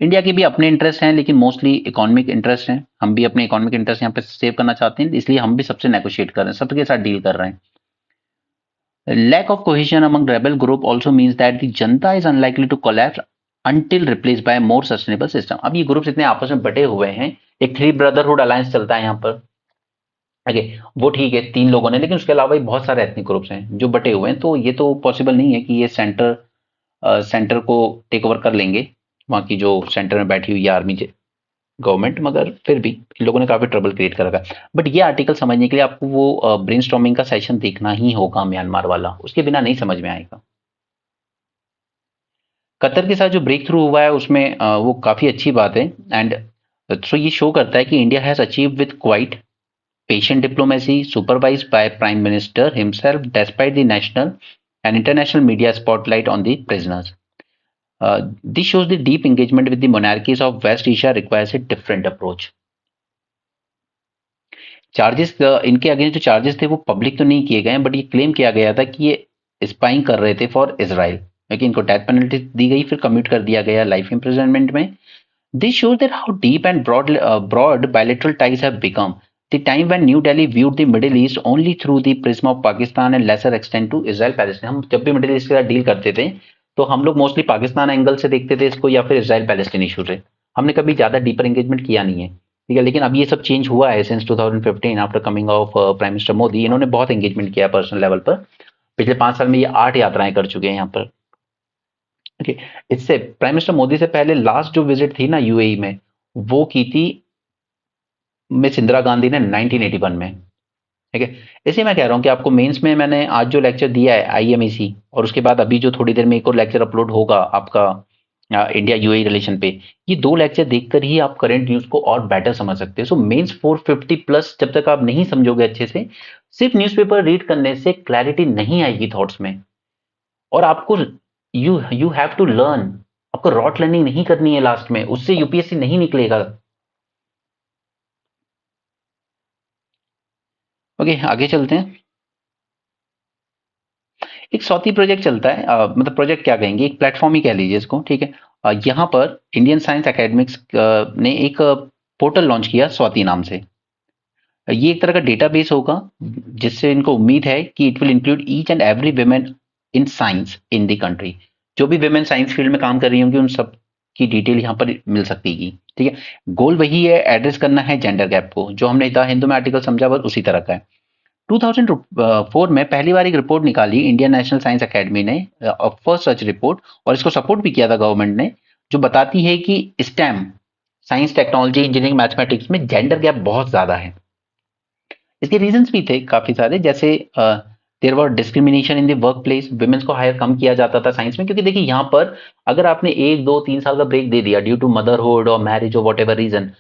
इंडिया के भी अपने इंटरेस्ट हैं, लेकिन मोस्टली इकोनॉमिक इंटरेस्ट हैं, हम भी अपने इकोनॉमिक इंटरेस्ट यहाँ पे सेव करना चाहते हैं, इसलिए हम भी सबसे नेगोशिएट कर रहे हैं, सबके साथ डील कर रहे हैं। Lack of cohesion among rebel group also means that the junta is unlikely to collapse until replaced by more sustainable system. अब ये ग्रुप्स इतने आपस में बटे हुए हैं, एक थ्री ब्रदरहुड अलायंस चलता है यहाँ पर। ओके, वो ठीक है 3 लोगों ने, लेकिन उसके अलावा भी बहुत सारे एथनिक ग्रुप्स हैं जो बटे हुए हैं, तो ये तो पॉसिबल नहीं है कि ये सेंटर को टेक ओवर कर लेंगे, वहाँ की जो सेंटर में बैठी हुई है आर्मी गवर्नमेंट, मगर फिर भी इन लोगों ने काफी ट्रबल क्रिएट कर रखा है। बट ये आर्टिकल समझने के लिए आपको वो ब्रेनस्टॉर्मिंग का सेशन देखना ही होगा म्यांमार वाला, उसके बिना नहीं समझ में आएगा। कतर के साथ जो ब्रेक थ्रू हुआ है उसमें वो काफी अच्छी बात है, एंड सो ये शो करता है कि India has achieve with quite patient diplomacy supervised by Prime Minister himself despite the national and international media spotlight on the prisoners. This shows the deep engagement with the monarchies of West Asia requires a different approach. Charges इनके अगेंस्ट जो चार्जेस थे वो पब्लिक तो नहीं किए गए, बट ये क्लेम किया गया था कि ये स्पाइंग कर रहे थे फॉर इजराइल, लेकिन इनको डेथ पेनल्टी दी गई, फिर कम्यूट कर दिया गया लाइफ इम्प्रिजनमेंट में। This shows that how deep and broad bilateral ties have become. The time when New Delhi viewed the Middle East only through the prism of Pakistan and lesser extent to Israel Palestine। हम जब भी मिडिल ईस्ट के साथ डील करते थे तो हम लोग मोस्टली पाकिस्तान एंगल से देखते थे इसको, या फिर इजराइल पैलेस्टीन इशू से, हमने कभी ज्यादा डीपर एंगेजमेंट किया नहीं है। ठीक है, लेकिन अब ये सब चेंज हुआ है since 2015 after coming of prime minister Modi, इन्होंने बहुत एंगेजमेंट किया पर्सनल लेवल पर। पिछले 5 साल में ये 8 यात्राएं कर चुके हैं यहाँ पर। ओके, इससे प्राइम मिनिस्टर मोदी से पहले लास्ट जो विजिट थी ना यूएई में, वो की थी मिस इंदिरा गांधी ने 1981 में। ठीक है, इसलिए मैं कह रहा हूं कि आपको मेंस में मैंने आज जो लेक्चर दिया है आईएमईसी, और उसके बाद अभी जो थोड़ी देर में एक और लेक्चर अपलोड होगा आपका इंडिया यूएई रिलेशन पे, ये 2 लेक्चर देखकर ही आप करंट न्यूज को और बेटर समझ सकते हैं। सो मेंस 450 प्लस जब तक आप नहीं समझोगे अच्छे से, सिर्फ न्यूज़पेपर रीड करने से क्लैरिटी नहीं आएगी थॉट्स में, और आपको यू हैव टू लर्न, आपको रॉट लर्निंग नहीं करनी है लास्ट में, उससे यूपीएससी नहीं निकलेगा। ओके, आगे चलते हैं। एक सौती प्रोजेक्ट चलता है, मतलब प्रोजेक्ट क्या कहेंगे, एक प्लेटफॉर्म ही कह लीजिए इसको। ठीक है, यहाँ पर इंडियन साइंस एकेडमिक्स ने एक पोर्टल लॉन्च किया स्वाति नाम से। ये एक तरह का डेटाबेस होगा जिससे इनको उम्मीद है कि it will include each and every women in science in the country. जो भी वुमेन साइंस फील्ड में काम कर रही होंगी उन सब की डिटेल यहाँ पर मिल सकेगी। ठीक है, गोल वही है, एड्रेस करना है जेंडर गैप को, जो हमने द हिंदू में आर्टिकल समझा बस उसी तरह का है। 2004 में पहली बार एक रिपोर्ट निकाली इंडियन नेशनल साइंस एकेडमी ने, फर्स्ट सच रिपोर्ट, और इसको सपोर्ट भी किया था गवर्नमेंट ने, जो बताती है कि stem science technology engineering mathematics में जेंडर गैप बहुत ज्यादा है। इसके रीजंस भी थे काफी सारे, जैसे there were discrimination in the work place, womens को हायर कम किया जाता था साइंस में, क्योंकि देखिए यहाँ पर अगर आपने 1 2 3 साल का ब्रेक दे दिया ड्यू टू मदरहुड और मैरिज और वॉट एवर रीजन,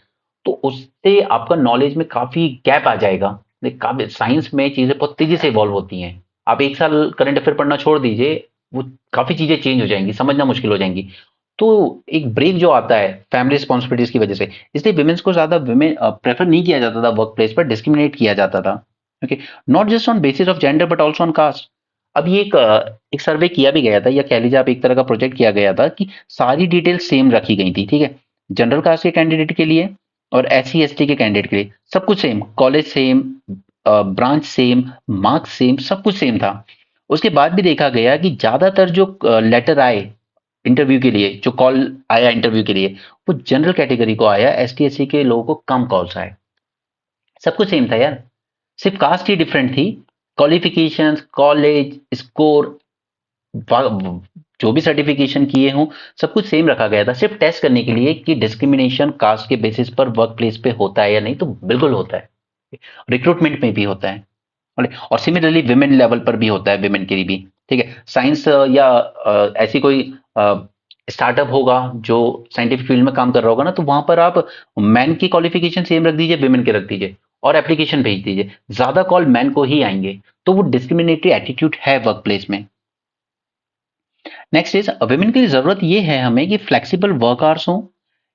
तो उससे आपका नॉलेज में काफी गैप आ जाएगा। काफी साइंस में चीजें बहुत तेजी से इवॉल्व होती हैं। आप 1 साल करंट अफेयर पढ़ना छोड़ दीजिए, वो काफी चीजें चेंज हो जाएंगी, समझना मुश्किल हो जाएंगी। तो एक ब्रेक जो आता है फैमिली रिस्पॉन्सिबिलिटीज की वजह से, इसलिए वुमेन्स को ज्यादा वुमेन प्रेफर नहीं किया जाता था वर्क प्लेस पर, डिस्क्रिमिनेट किया जाता था। Okay, not just on basis of gender but also on caste. अब ये एक सर्वे किया भी गया था, या कह लीजिए आप एक तरह का प्रोजेक्ट किया गया था कि सारी डिटेल सेम रखी गई थी। ठीक है, जनरल कास्ट के कैंडिडेट के लिए और SC ST के कैंडिडेट के लिए सब कुछ same, college same, branch same, marks same, सब कुछ सेम था। उसके बाद भी देखा गया कि ज्यादातर जो लेटर आए इंटरव्यू के लिए, जो कॉल आया इंटरव्यू के लिए, वो जनरल कैटेगरी को आया, ST SC के लोगों को कम कॉल्स आए। सब कुछ सेम था यार, सिर्फ कास्ट ही डिफरेंट थी। क्वालिफिकेशंस, कॉलेज, स्कोर, जो भी सर्टिफिकेशन किए हों, सब कुछ सेम रखा गया था, सिर्फ टेस्ट करने के लिए कि डिस्क्रिमिनेशन कास्ट के बेसिस पर वर्क प्लेस पे होता है या नहीं। तो बिल्कुल होता है, रिक्रूटमेंट में भी होता है, और सिमिलरली विमेन लेवल पर भी होता है, विमेन के लिए भी। ठीक है, साइंस या ऐसी कोई स्टार्टअप होगा जो साइंटिफिक फील्ड में काम कर रहा होगा ना, तो वहां पर आप मैन की क्वालिफिकेशन सेम रख दीजिए, विमेन के रख दीजिए, और एप्लीकेशन भेज दीजिए, ज्यादा कॉल मैन को ही आएंगे। तो वो डिस्क्रिमिनेटरी एटीट्यूड है वर्क प्लेस में। नेक्स्ट इज विमेन के लिए जरूरत ये है हमें कि फ्लेक्सिबल वर्क आवर्स हो,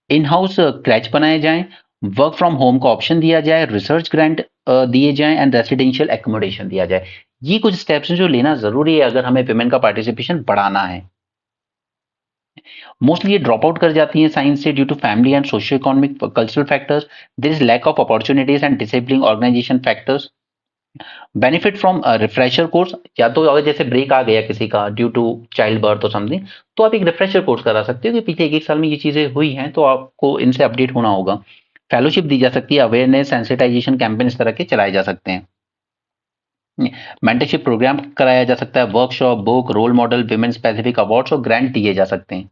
इन हाउस क्रैच बनाए जाएं, वर्क फ्रॉम होम का ऑप्शन दिया जाए, रिसर्च ग्रांट दिए जाएं, एंड रेसिडेंशियल एकोमोडेशन दिया जाए। ये कुछ स्टेप्स हैं जो लेना जरूरी है अगर हमें विमेन का पार्टिसिपेशन बढ़ाना है। मोस्टली ये ड्रॉप आउट कर जाती हैं साइंस से due to family and socio economic cultural factors, there is lack of opportunities and disabling organisation factors. Benefit from refresher course, या तो अगर जैसे ब्रेक आ गया किसी का ड्यू टू चाइल्ड बर्थ और समथिंग, तो आप एक रिफ्रेशर कोर्स करा सकते हो कि पिछले 1 1 साल में ये चीजें हुई हैं, तो आपको इनसे अपडेट होना होगा। फेलोशिप दी जा सकती है, अवेयरनेस सेंसिटाइजेशन कैंपेन इस तरह के चलाए जा सकते हैं। मेंटरशिप प्रोग्राम कराया जा सकता है, workshop, book, role model, women specific awards और ग्रांट दिए जा सकते हैं।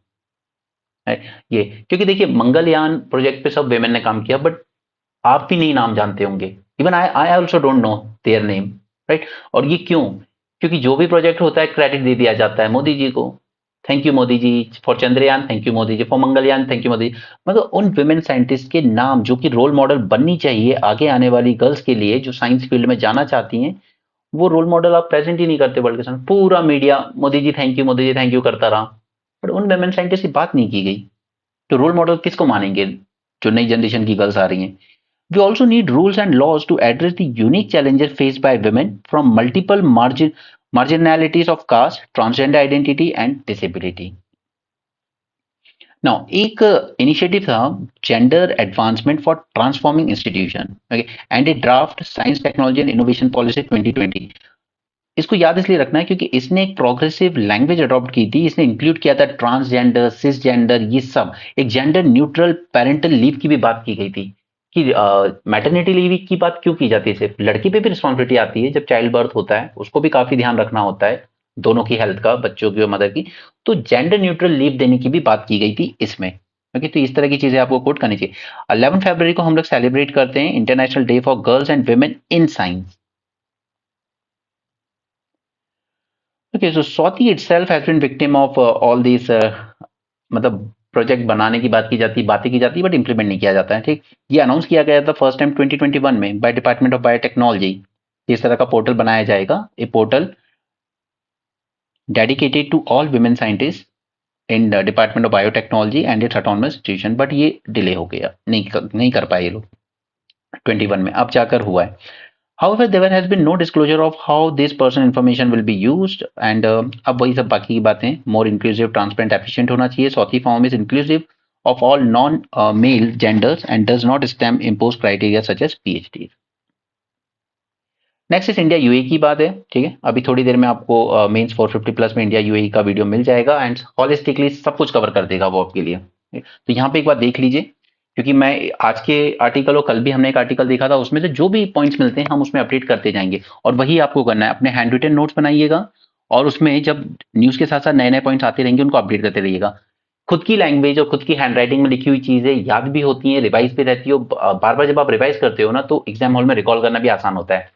ये क्योंकि देखिए मंगलयान प्रोजेक्ट पे सब विमेन ने काम किया, बट आप भी नहीं नाम जानते होंगे, even I also don't know their name, right. और ये क्यों? क्योंकि जो भी प्रोजेक्ट होता है क्रेडिट दे दिया जाता है मोदी जी को, thank you Modi ji for Chandrayaan, thank you Modi ji for Mangalyaan, thank you Modi. मतलब उन विमेन साइंटिस्ट के नाम जो कि रोल मॉडल बननी चाहिए आगे आने वाली गर्ल्स के लिए जो साइंस फील्ड में जाना चाहती हैं, वो रोल मॉडल आप प्रेजेंट ही नहीं करते वर्ल्ड के सामने। पूरा media Modi ji thank you, Modi ji thank you करता रहा, बट उन विमेन साइंटिस्ट की बात नहीं की गई। तो रोल मॉडल किसको मानेंगे जो नई जनरेशन की गर्ल्स आ रही हैं? We also need rules and laws to address the unique challenges faced by women from multiple marginalities of caste, transgender identity, and disability. Now, एक इनिशिएटिव था gender advancement for transforming institution, okay, and A draft science technology and innovation policy 2020। इसको याद इसलिए रखना है क्योंकि इसने एक प्रोग्रेसिव लैंग्वेज अडॉप्ट की थी, इसने इंक्लूड किया था ट्रांसजेंडर, सिसजेंडर, ये सब। एक जेंडर न्यूट्रल पेरेंटल लीव की भी बात की गई थी कि मैटरनिटी लीव की बात क्यों की जाती है, सिर्फ लड़की पे भी रिस्पॉन्सिबिलिटी आती है जब चाइल्ड बर्थ होता है, उसको भी काफी ध्यान रखना होता है दोनों की हेल्थ का, बच्चों की और मदर की। तो जेंडर न्यूट्रल लीव देने की भी बात की गई थी इसमें। ओके, तो इस तरह की चीजें आपको कोट करनी चाहिए। 11 फरवरी को हम लोग सेलिब्रेट करते हैं international day for girls and women in science. Okay, so Swati itself has been victim of all these मतलब प्रोजेक्ट बनाने की बात की जाती है, बातें की जाती है, बट इंप्लीमेंट नहीं किया जाता है। ठीक, ये अनाउंस किया गया था फर्स्ट टाइम 2021 में बाय डिपार्टमेंट ऑफ बायोटेक्नोलॉजी। इस तरह का पोर्टल बनाया जाएगा, a portal dedicated to all women scientist in department of biotechnology and its autonomous institution, but ये डिले हो गया, नहीं कर पाए ये लोग 21 में, अब जाकर हुआ है। However, there has been no disclosure of how this person information will be used and अब वही सब बाकी की बातें more inclusive, transparent, efficient होना चाहिए. चौथी form is inclusive of all non-male genders and does not stem impose criteria such as PhD. Next is India UAE की बात है. ठीक है, अभी थोड़ी देर में आपको मेंस 450 प्लस में इंडिया यूएई का वीडियो मिल जाएगा एंड हॉलिस्टिकली सब कुछ कवर कर देगा वो आपके लिए. तो यहाँ पे एक बार देख लीजिए, क्योंकि मैं आज के आर्टिकल और कल भी हमने एक आर्टिकल देखा था, उसमें से जो भी पॉइंट्स मिलते हैं हम उसमें अपडेट करते जाएंगे. और वही आपको करना है, अपने हैंड रिटन नोट्स बनाइएगा और उसमें जब न्यूज के साथ साथ नए नए पॉइंट्स आते रहेंगे उनको अपडेट करते रहिएगा. खुद की लैंग्वेज और खुद की हैंड राइटिंग में लिखी हुई चीजें याद भी होती हैं, रिवाइज भी रहती हो. बार बार जब आप रिवाइज करते हो ना तो एग्जाम हॉल में रिकॉल करना भी आसान होता है.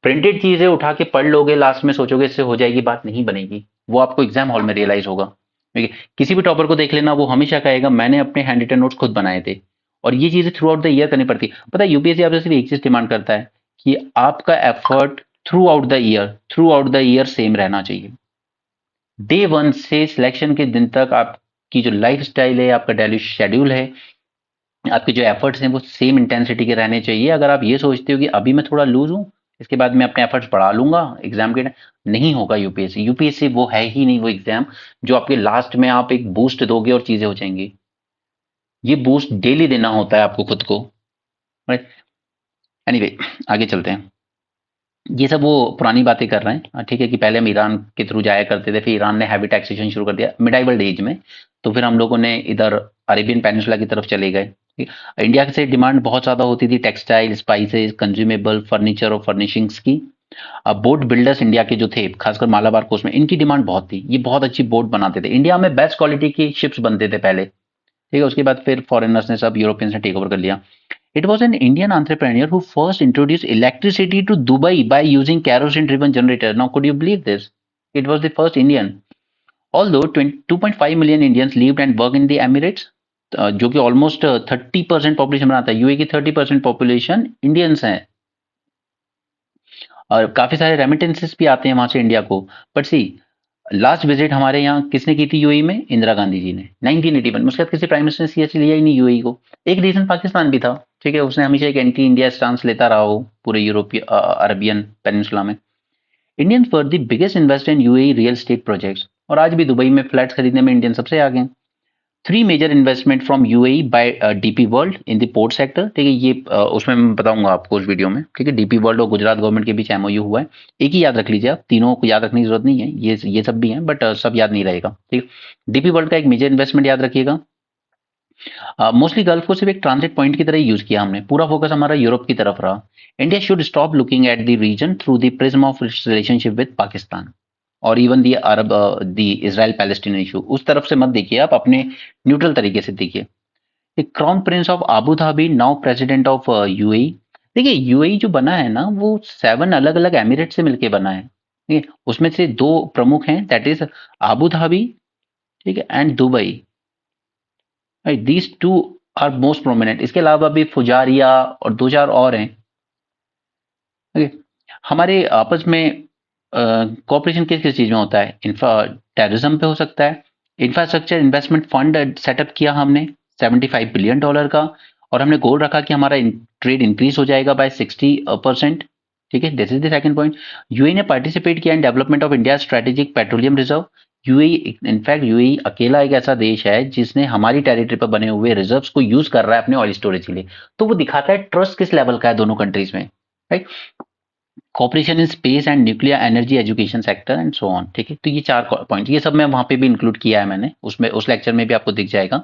प्रिंटेड चीजें उठा के पढ़ लोगे, लास्ट में सोचोगे इससे हो जाएगी, बात नहीं बनेगी. वो आपको एग्जाम हॉल में रियलाइज होगा. ठीक है, किसी भी टॉपर को देख लेना, वो हमेशा कहेगा मैंने अपने हैंड रिटन नोट्स खुद बनाए थे. और ये चीजें थ्रू आउट द ईयर करनी पड़ती है. पता है यूपीएससी आपसे सिर्फ एक चीज डिमांड करता है कि आपका effort through out the year same रहना चाहिए. डे वन से सिलेक्शन के दिन तक आपकी जो लाइफ स्टाइल है, आपका डेली शेड्यूल है, आपके जो एफर्ट्स हैं वो सेम इंटेंसिटी के रहने चाहिए. अगर आप ये सोचते हो कि अभी मैं थोड़ा लूज हूँ, इसके बाद मैं अपने एफर्ट्स बढ़ा लूंगा एग्जाम के टाइम, नहीं होगा. यूपीएससी यूपीएससी वो है ही नहीं वो एग्जाम जो आपके लास्ट में आप एक बूस्ट दोगे और चीजें हो जाएंगी. ये बूस्ट डेली देना होता है आपको खुद को. एनीवे, आगे चलते हैं. ये सब वो पुरानी बातें कर रहे हैं. ठीक है, कि पहले हम ईरान के थ्रू जाया करते थे, फिर ईरान ने हैवी टैक्सेशन शुरू कर दिया मिडाइवल एज में, तो फिर हम लोगों ने इधर अरेबियन पेनिनसुला की तरफ चले गए. इंडिया से डिमांड बहुत ज़्यादा होती थी टेक्सटाइल, स्पाइसेस, कंज्यूमेबल, फर्नीचर और फर्निशिंग्स की. बोट बिल्डर्स इंडिया के जो थे, खासकर मालाबार कोस्ट में, इनकी डिमांड बहुत थी. ये बहुत अच्छी बोट बनाते थे. इंडिया में बेस्ट क्वालिटी की शिप्स बनते थे पहले. ठीक है, उसके बाद फिर फॉरेनर्स ने, सब यूरोपियंस ने टेक ओवर कर लिया. It was an Indian entrepreneur who first introduced electricity to Dubai by using kerosene-driven generator. Now, could you believe this? It was the first Indian. Although 2.5 million Indians lived and worked in the Emirates, जो कि ऑलमोस्ट 30% पॉपुलेशन बनाता है. यूए की 30% पॉपुलेशन इंडियंस हैं और काफी सारे रेमिटेंसेस भी आते हैं वहां से इंडिया को. बट सी, लास्ट विजिट हमारे यहाँ किसने की थी यूएई में? इंदिरा गांधी जी ने 1981. उसके बाद किसी प्राइम मिनिस्टर ने सीरियसली लिया ही नहीं यूएई को. एक रीजन पाकिस्तान भी था. ठीक है, उसने हमेशा एक एंटी इंडिया स्टांस लेता रहा हो पूरे यूरोपीय अरबियन पेनिनसुला में. Indians were the biggest investor in UAE real estate projects. और आज भी दुबई में फ्लैट्स खरीदने में इंडियन सबसे आगे हैं. 3 major investment from UAE by DP World in the port sector. ठीक है, ये उसमें मैं बताऊंगा आपको उस वीडियो में. ठीक है, डीपी वर्ल्ड और गुजरात गवर्नमेंट के बीच एमओयू हुआ है. एक ही याद रख लीजिए आप, तीनों को याद रखने की जरूरत नहीं है. ये सब भी हैं बट सब याद नहीं रहेगा. ठीक है, डीपी वर्ल्ड का एक मेजर इन्वेस्टमेंट याद रखिएगा. मोस्टली गल्फ को सिर्फ एक ट्रांजिट पॉइंट की तरह यूज किया हमने. पूरा फोकस हमारा यूरोप की तरफ रहा. India should stop looking at the region through the prism of relationship with Pakistan और even the Arab the Israel Palestine issue. उस तरफ से मत देखिए आप, अपने न्यूट्रल तरीके से देखिए. Crown Prince of Abu Dhabi now president of UAE. देखिए, यूएई जो बना है ना वो 7 अलग अलग एमिरेट से मिलके बना है. ठीक है, उसमें से 2 प्रमुख हैं, दैट इज आबू धाबी, ठीक है, and Dubai. These 2 are most prominent. इसके अलावा भी फुजारिया और 2-4 और हैं. ठीक है, हमारे आपस में कॉपरेशन किस किस चीज में होता है? टेररिज्म पे हो सकता है. इंफ्रास्ट्रक्चर इन्वेस्टमेंट फंड सेटअप किया हमने $75 बिलियन का, और हमने गोल रखा कि हमारा ट्रेड इंक्रीज हो जाएगा बाय 60%. ठीक है, this is the second point. UAE ने पार्टिसिपेट किया in development of India strategic petroleum reserve. UAE, in fact UAE अकेला एक ऐसा देश है जिसने हमारी टेरिटरी पर बने हुए रिजर्व्स को यूज कर रहा है अपने ऑयल स्टोरेज के लिए. तो वो दिखाता है ट्रस्ट किस लेवल का है दोनों कंट्रीज में. Right, cooperation in space and nuclear energy education sector and so on. ठीक है, तो ये 4 पॉइंट, ये सब मैं वहां पे भी इंक्लूड किया है मैंने, उसमें उस लेक्चर में भी आपको दिख जाएगा.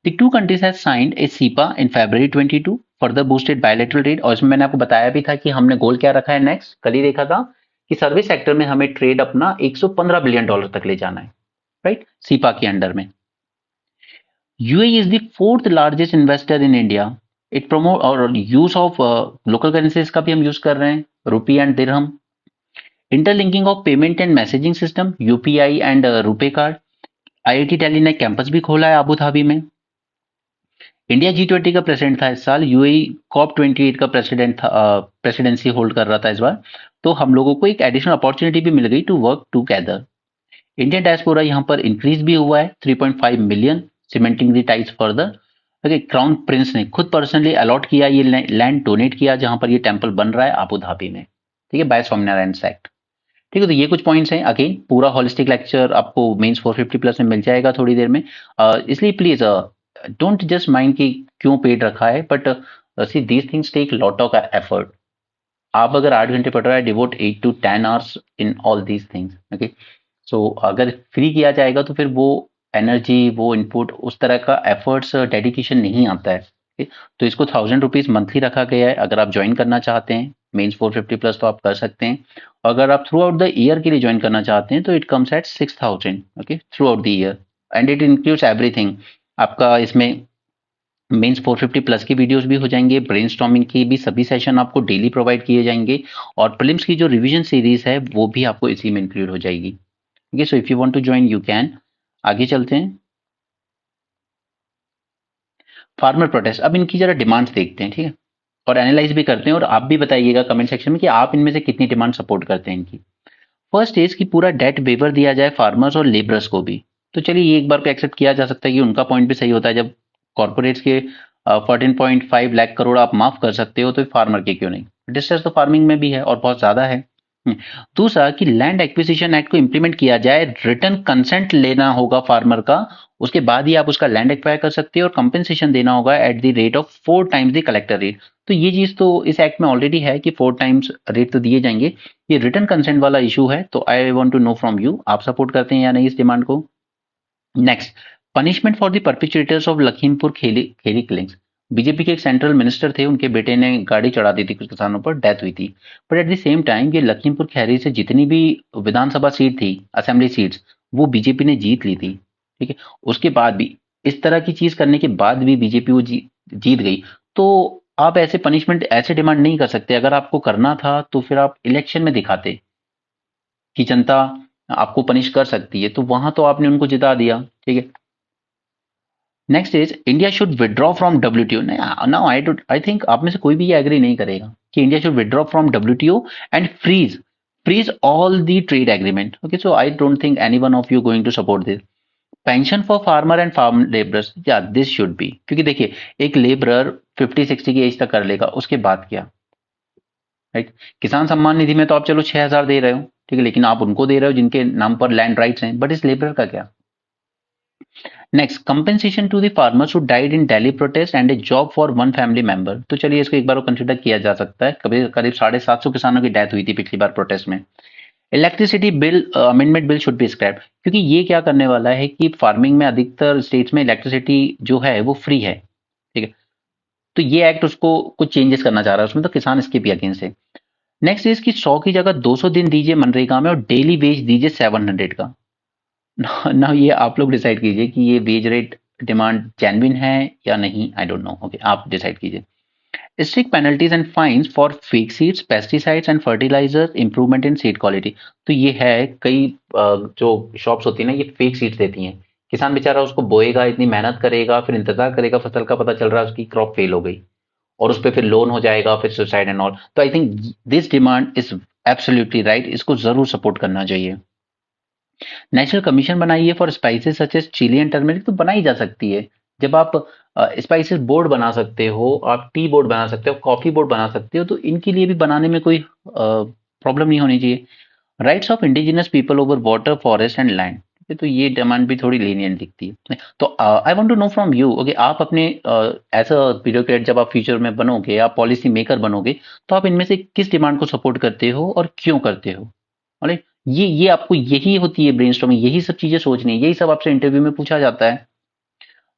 The 2 countries have signed a CEPA in February 22, further boosted bilateral trade. और इसमें मैंने आपको बताया भी था कि हमने गोल क्या रखा है नेक्स्ट, कल ही देखा था कि सर्विस सेक्टर में हमें ट्रेड अपना $115 बिलियन तक ले जाना है. राइट, सीपा के अंडर में. UAE is the 4th largest investor in India. It promote और यूज ऑफ लोकल करेंसीज का भी हम यूज कर रहे हैं, rupee and dirham. Interlinking of payment and messaging system, UPI and RuPay card. IIT Delhi ने कैंपस भी खोला है अबू धाबी में. इंडिया G20 का प्रेसिडेंट था इस साल. यूएई COP28 का प्रेसिडेंसी होल्ड कर रहा था इस बार. तो हम लोगों को एक एडिशनल अपॉर्चुनिटी भी मिल गई to work together. Indian diaspora यहाँ पर इंक्रीज भी हुआ है 3.5 million, cementing the ties further. Okay, crown prince ने खुद पर्सनली अलॉट किया, ये लैंड डोनेट किया जहां पर ये टेम्पल बन रहा है आबू धाबी में, ठीक है, बाय स्वामीनारायण सेक्ट। ठीक है, तो ये कुछ पॉइंट्स हैं। अगेन पूरा होलिस्टिक लेक्चर आपको मेंस 450 प्लस में मिल जाएगा थोड़ी देर में। इसलिए प्लीज डोंट जस्ट माइंड कि क्यों पेड रखा है, but see these things take lot of effort. आप अगर 8 घंटे पढ़ रहा है, devote 8 to 10 hours in all these things. Okay, so अगर फ्री किया जाएगा तो फिर वो एनर्जी, वो इनपुट, उस तरह का एफर्ट्स, डेडिकेशन नहीं आता है। ठीक? तो इसको 1000 रुपीज मंथली रखा गया है। अगर आप ज्वाइन करना चाहते हैं मेंस 450 प्लस तो आप कर सकते हैं। अगर आप थ्रू आउट द ईयर के लिए ज्वाइन करना चाहते हैं तो it comes at 6000, okay, through out the year, and it includes everything. आपका इसमें मेंस 450 प्लस की वीडियोस भी हो जाएंगे, ब्रेनस्टॉर्मिंग की भी सभी सेशन आपको डेली प्रोवाइड किए जाएंगे, और प्रीलिम्स की जो रिवीजन सीरीज है वो भी आपको इसी में इंक्लूड हो जाएगी। ठीक है, so if you want to join you can. आगे चलते हैं। फार्मर प्रोटेस्ट, अब इनकी जरा डिमांड्स देखते हैं, ठीक है, और एनालाइज भी करते हैं, और आप भी बताइएगा कमेंट सेक्शन में कि आप इनमें से कितनी डिमांड सपोर्ट करते हैं इनकी। फर्स्ट इज कि पूरा डेट वेवर दिया जाए फार्मर्स और लेबरर्स को भी। तो चलिए ये एक बार को एक्सेप्ट किया जा सकता है कि उनका पॉइंट भी सही होता है। जब कॉर्पोरेट्स के 14.5 लाख करोड़ आप माफ कर सकते हो तो फार्मर के क्यों नहीं। डिस्ट्रेस तो फार्मिंग में भी है और बहुत ज्यादा है। दूसरा कि लैंड एक्विजिशन एक्ट को इंप्लीमेंट किया जाए, रिटर्न कंसेंट लेना होगा फार्मर का, उसके बाद ही आप उसका लैंड एक्वायर कर सकते हैं, और कंपेंसेशन देना होगा at the rate of 4 times the collector rate. तो ये चीज तो इस एक्ट में ऑलरेडी है कि 4 times रेट तो दिए जाएंगे। ये रिटर्न कंसेंट वाला इशू है, तो I want to know from you, आप सपोर्ट करते हैं या नहीं इस डिमांड को। Next, punishment for the perpetrators of Lakhimpur Kheri Kheri killings. BJP के एक सेंट्रल मिनिस्टर थे, उनके बेटे ने गाड़ी चढ़ा दी थी कुछ किसानों पर, डेथ हुई थी। But at the same time ये लखीमपुर खैरी से जितनी भी विधानसभा सीट थी, असेंबली सीट्स, वो बीजेपी ने जीत ली थी। ठीक है, उसके बाद भी इस तरह की चीज करने के बाद भी बीजेपी वो जीत गई। तो आप ऐसे पनिशमेंट, ऐसे डिमांड नहीं कर सकते। अगर आपको करना था तो फिर आप इलेक्शन में दिखाते कि जनता आपको पनिश कर सकती है, तो वहां तो आपने उनको जिता दिया। ठीक है, next is India should withdraw from WTO. Now I think आप में से कोई भी ये एग्री नहीं करेगा कि India should withdraw from WTO and freeze all the trade agreement. Okay, so I don't think any one of you going to support this. Pension for farmer and farm labourers, या दिस शुड बी, क्योंकि देखिए एक लेबरर 50-60 की एज तक कर लेगा, उसके बाद क्या, राइट। किसान सम्मान निधि में तो आप चलो 6000 दे रहे हो, ठीक है, लेकिन आप उनको दे रहे हो जिनके नाम पर लैंड राइट्स हैं, बट इस लेबरर का क्या। Next, compensation to the farmers who died in Delhi protest and a job for one family member. तो चलिए इसको एक बार कंसिडर किया जा सकता है। कभी करीब 750 किसानों की डेथ हुई थी पिछली बार प्रोटेस्ट में। Electricity bill amendment bill should be scrap, क्योंकि ये क्या करने वाला है कि फार्मिंग में अधिकतर स्टेट्स में इलेक्ट्रिसिटी जो है वो फ्री है। ठीक है, तो ये एक्ट उसको कुछ चेंजेस करना चाह रहा है उसमें, तो किसान इसके भी अगेंस्ट है। नेक्स्ट इज कि 100 की जगह 200 दिन दीजिए मनरेगा में, और डेली वेज दीजिए 700 का। ना ये आप लोग डिसाइड कीजिए कि ये वेज रेट डिमांड जेन्युइन है या नहीं, आई डोंट नो। ओके, आप डिसाइड कीजिए। Strict penalties and fines for fake seeds, pesticides and fertiliser, improvement in seed quality. तो ये है, कई जो शॉप्स होती है ना ये फेक सीड्स देती हैं। किसान बेचारा उसको बोएगा, इतनी मेहनत करेगा, फिर इंतजार करेगा फसल का, पता चल रहा है उसकी क्रॉप फेल हो गई, और उस पर फिर लोन हो जाएगा, फिर सुसाइड एंड ऑल। तो I think this demand is absolutely right, इसको जरूर सपोर्ट करना चाहिए। नेशनल कमीशन बनाइए for spices such as chilli and turmeric. तो बनाई जा सकती है। जब आप स्पाइसेस बोर्ड बना सकते हो, आप टी बोर्ड बना सकते हो, कॉफी बोर्ड बना सकते हो, तो इनके लिए भी बनाने में कोई प्रॉब्लम नहीं होनी चाहिए। Rights of indigenous people over water, forest and land. तो ये डिमांड भी थोड़ी लीनियंट दिखती है। तो I want to know from you, okay, आप अपने एज अ ब्यूरोक्रेट जब आप फ्यूचर में बनोगे, आप पॉलिसी मेकर बनोगे, तो आप इनमें से किस डिमांड को सपोर्ट करते हो और क्यों करते हो। अरे, ये आपको, यही होती है ब्रेनस्टॉर्मिंग, यही सब चीजें सोचनी है, यही सब आपसे इंटरव्यू में पूछा जाता है।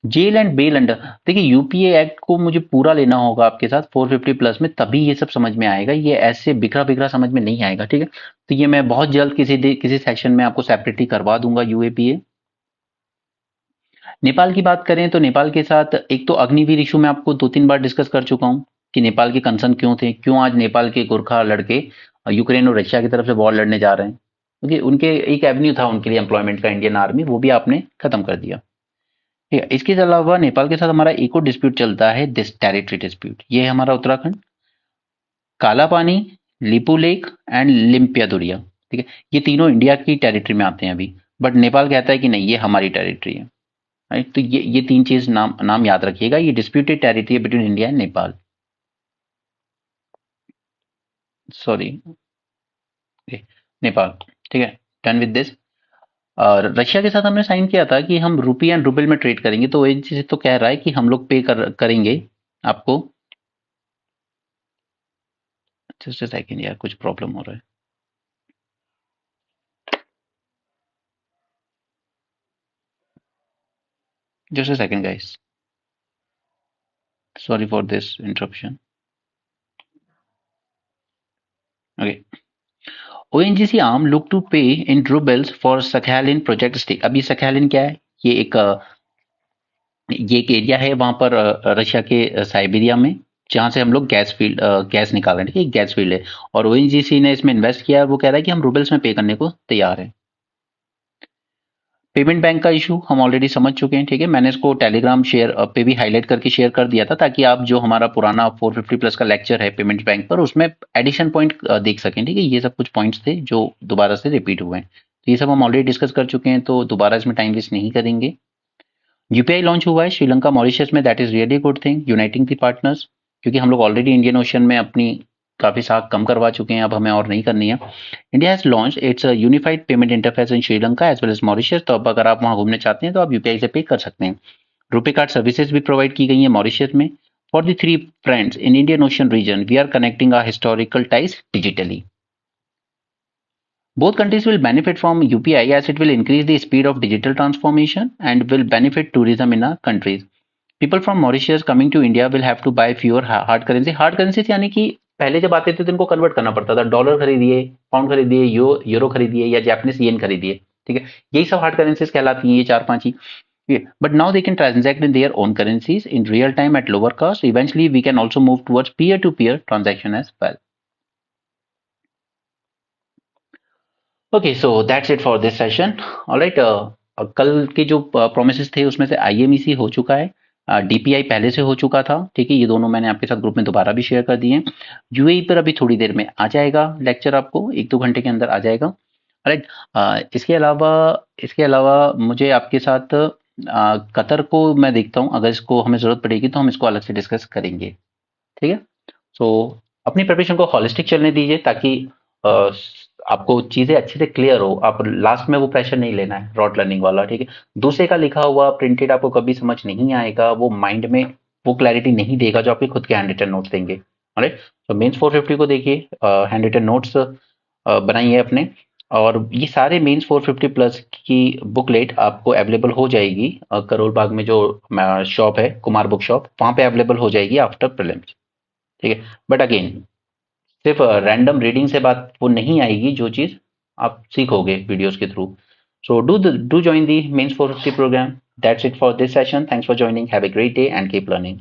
जेल एंड बेल अंडर, देखिए यूपीए एक्ट को मुझे पूरा लेना होगा आपके साथ 450 प्लस में, तभी ये सब समझ में आएगा। ये ऐसे बिखरा बिखरा समझ में नहीं आएगा। ठीक है, तो ये मैं बहुत जल्द किसी सेक्शन में आपको सेपरेटली करवा दूंगा यूएपीए। नेपाल की बात करें तो नेपाल के साथ एक तो अग्निवीर इशू में आपको 2-3 बार डिस्कस कर चुका हूं कि नेपाल के कंसर्न क्यों थे, क्यों आज नेपाल के गोरखा लड़के यूक्रेन और रशिया की तरफ से वॉर लड़ने जा रहे हैं। क्योंकि उनके एक एवेन्यू था उनके लिए एम्प्लॉयमेंट का, इंडियन आर्मी, वो भी आपने खत्म कर दिया। ठीक है, इसके अलावा नेपाल के साथ हमारा एक और डिस्प्यूट चलता है, दिस टेरिटरी डिस्प्यूट। ये है हमारा उत्तराखंड, काला पानी, लिपू लेक एंड लिम्पिया दुरिया। ठीक है, ये तीनों इंडिया की टेरिटरी में आते हैं अभी, बट नेपाल कहता है कि नहीं, ये हमारी टेरिटरी है। राइट। तो ये तीन चीज नाम नाम याद रखिएगा। ये disputed territory between India and Nepal, sorry, Nepal. ठीक है, डन विद दिस। और रशिया के साथ हमने साइन किया था कि हम रुपी एंड रूबल में ट्रेड करेंगे, तो ओएनजीसी तो कह रहा है कि हम लोग पे करेंगे आपको। जस्ट सेकंड यार, कुछ प्रॉब्लम हो रहा है। Just second guys, sorry for this interruption. Okay, ONGC arm look to pay in roubles for Sakhalin project stake. अभी सखैलिन क्या है? ये एक ये एक एरिया है वहां पर रशिया के साइबेरिया में, जहां से हम लोग गैस निकाल रहे हैं। ठीक है, गैस फील्ड है और ओएनजीसी ने इसमें इन्वेस्ट किया है। वो कह रहा है कि हम रूबल्स में पे करने को तैयार हैं। पेमेंट बैंक का इशू हम ऑलरेडी समझ चुके हैं। ठीक है, मैंने इसको टेलीग्राम शेयर पे भी हाईलाइट करके शेयर कर दिया था, ताकि आप जो हमारा पुराना 450 प्लस का लेक्चर है पेमेंट बैंक पर, उसमें एडिशन पॉइंट देख सकें। ठीक है, ये सब कुछ पॉइंट्स थे जो दोबारा से रिपीट हुए हैं, तो ये सब हम ऑलरेडी डिस्कस कर चुके हैं, तो दोबारा इसमें टाइम वेस्ट नहीं करेंगे। यूपीआई लॉन्च हुआ है श्रीलंका मॉरिशस में, that is really good thing, uniting the partners, क्योंकि हम लोग ऑलरेडी इंडियन ओशन में अपनी काफी साख कम करवा चुके हैं, अब हमें और नहीं करनी है। India has launch its unified payment interface in Sri Lanka as well as Mauritius. तो अब अगर आप वहां घूमने चाहते हैं तो आप यूपीआई से पे कर सकते हैं। रुपे कार्ड सर्विसेज भी प्रोवाइड की गई है मॉरिशस में। For the three friends in Indian ocean region, we are connecting our historical ties digitally. Both countries will benefit from UPI as it will increase the speed of digital transformation and will benefit tourism in our countries. People from Mauritius coming to India will have to buy fewer hard currency. Hard currencies यानी कि पहले जब आते थे तो इनको कन्वर्ट करना पड़ता था, डॉलर खरीदिए, पाउंड खरीदिए, यूरो खरीदिए या जापानीज येन खरीदिए। ठीक है, यही सब हार्ड करेंसीज कहलाती हैं, ये चार पांच ही। But now they can transact in their own currencies in real time at lower cost. Eventually we can also move towards peer to peer transaction as well. Okay, so that's it for this session. Alright, कल के जो प्रोमिसेस थे उसमें से आईएमईसी हो चुका है, डीपीआई पहले से हो चुका था। ठीक है, ये दोनों मैंने आपके साथ ग्रुप में दोबारा भी शेयर कर दिए हैं। यूएई पर अभी थोड़ी देर में आ जाएगा लेक्चर, आपको 1-2 घंटे के अंदर आ जाएगा। राइट, इसके अलावा मुझे आपके साथ कतर को मैं देखता हूँ, अगर इसको हमें ज़रूरत पड़ेगी तो हम इसको अलग से डिस्कस करेंगे। ठीक है, सो अपनी प्रिपरेशन को हॉलिस्टिक चलने दीजिए, ताकि अ, आपको चीजें अच्छे से क्लियर हो। आप लास्ट में वो प्रेशर नहीं लेना है रॉट लर्निंग वाला। ठीक है, दूसरे का लिखा हुआ प्रिंटेड आपको कभी समझ नहीं आएगा, वो माइंड में वो क्लैरिटी नहीं देगा जो आपके खुद के हैंड रिटन नोट्स देंगे। राइट, तो मेंस 450 को देखिए, हैंड रिटन नोट्स बनाइए अपने। और ये सारे मेंस 450 प्लस की बुकलेट आपको अवेलेबल हो जाएगी करोल बाग में जो शॉप है, कुमार बुक शॉप, वहां पे अवेलेबल हो जाएगी आफ्टर प्रीलिम्स। ठीक है, बट अगेन सिर्फ रैंडम रीडिंग से बात वो नहीं आएगी, जो चीज आप सीखोगे वीडियोस के through. So do join the mains 450 program. That's it for this session. Thanks for joining. Have a great day and keep learning.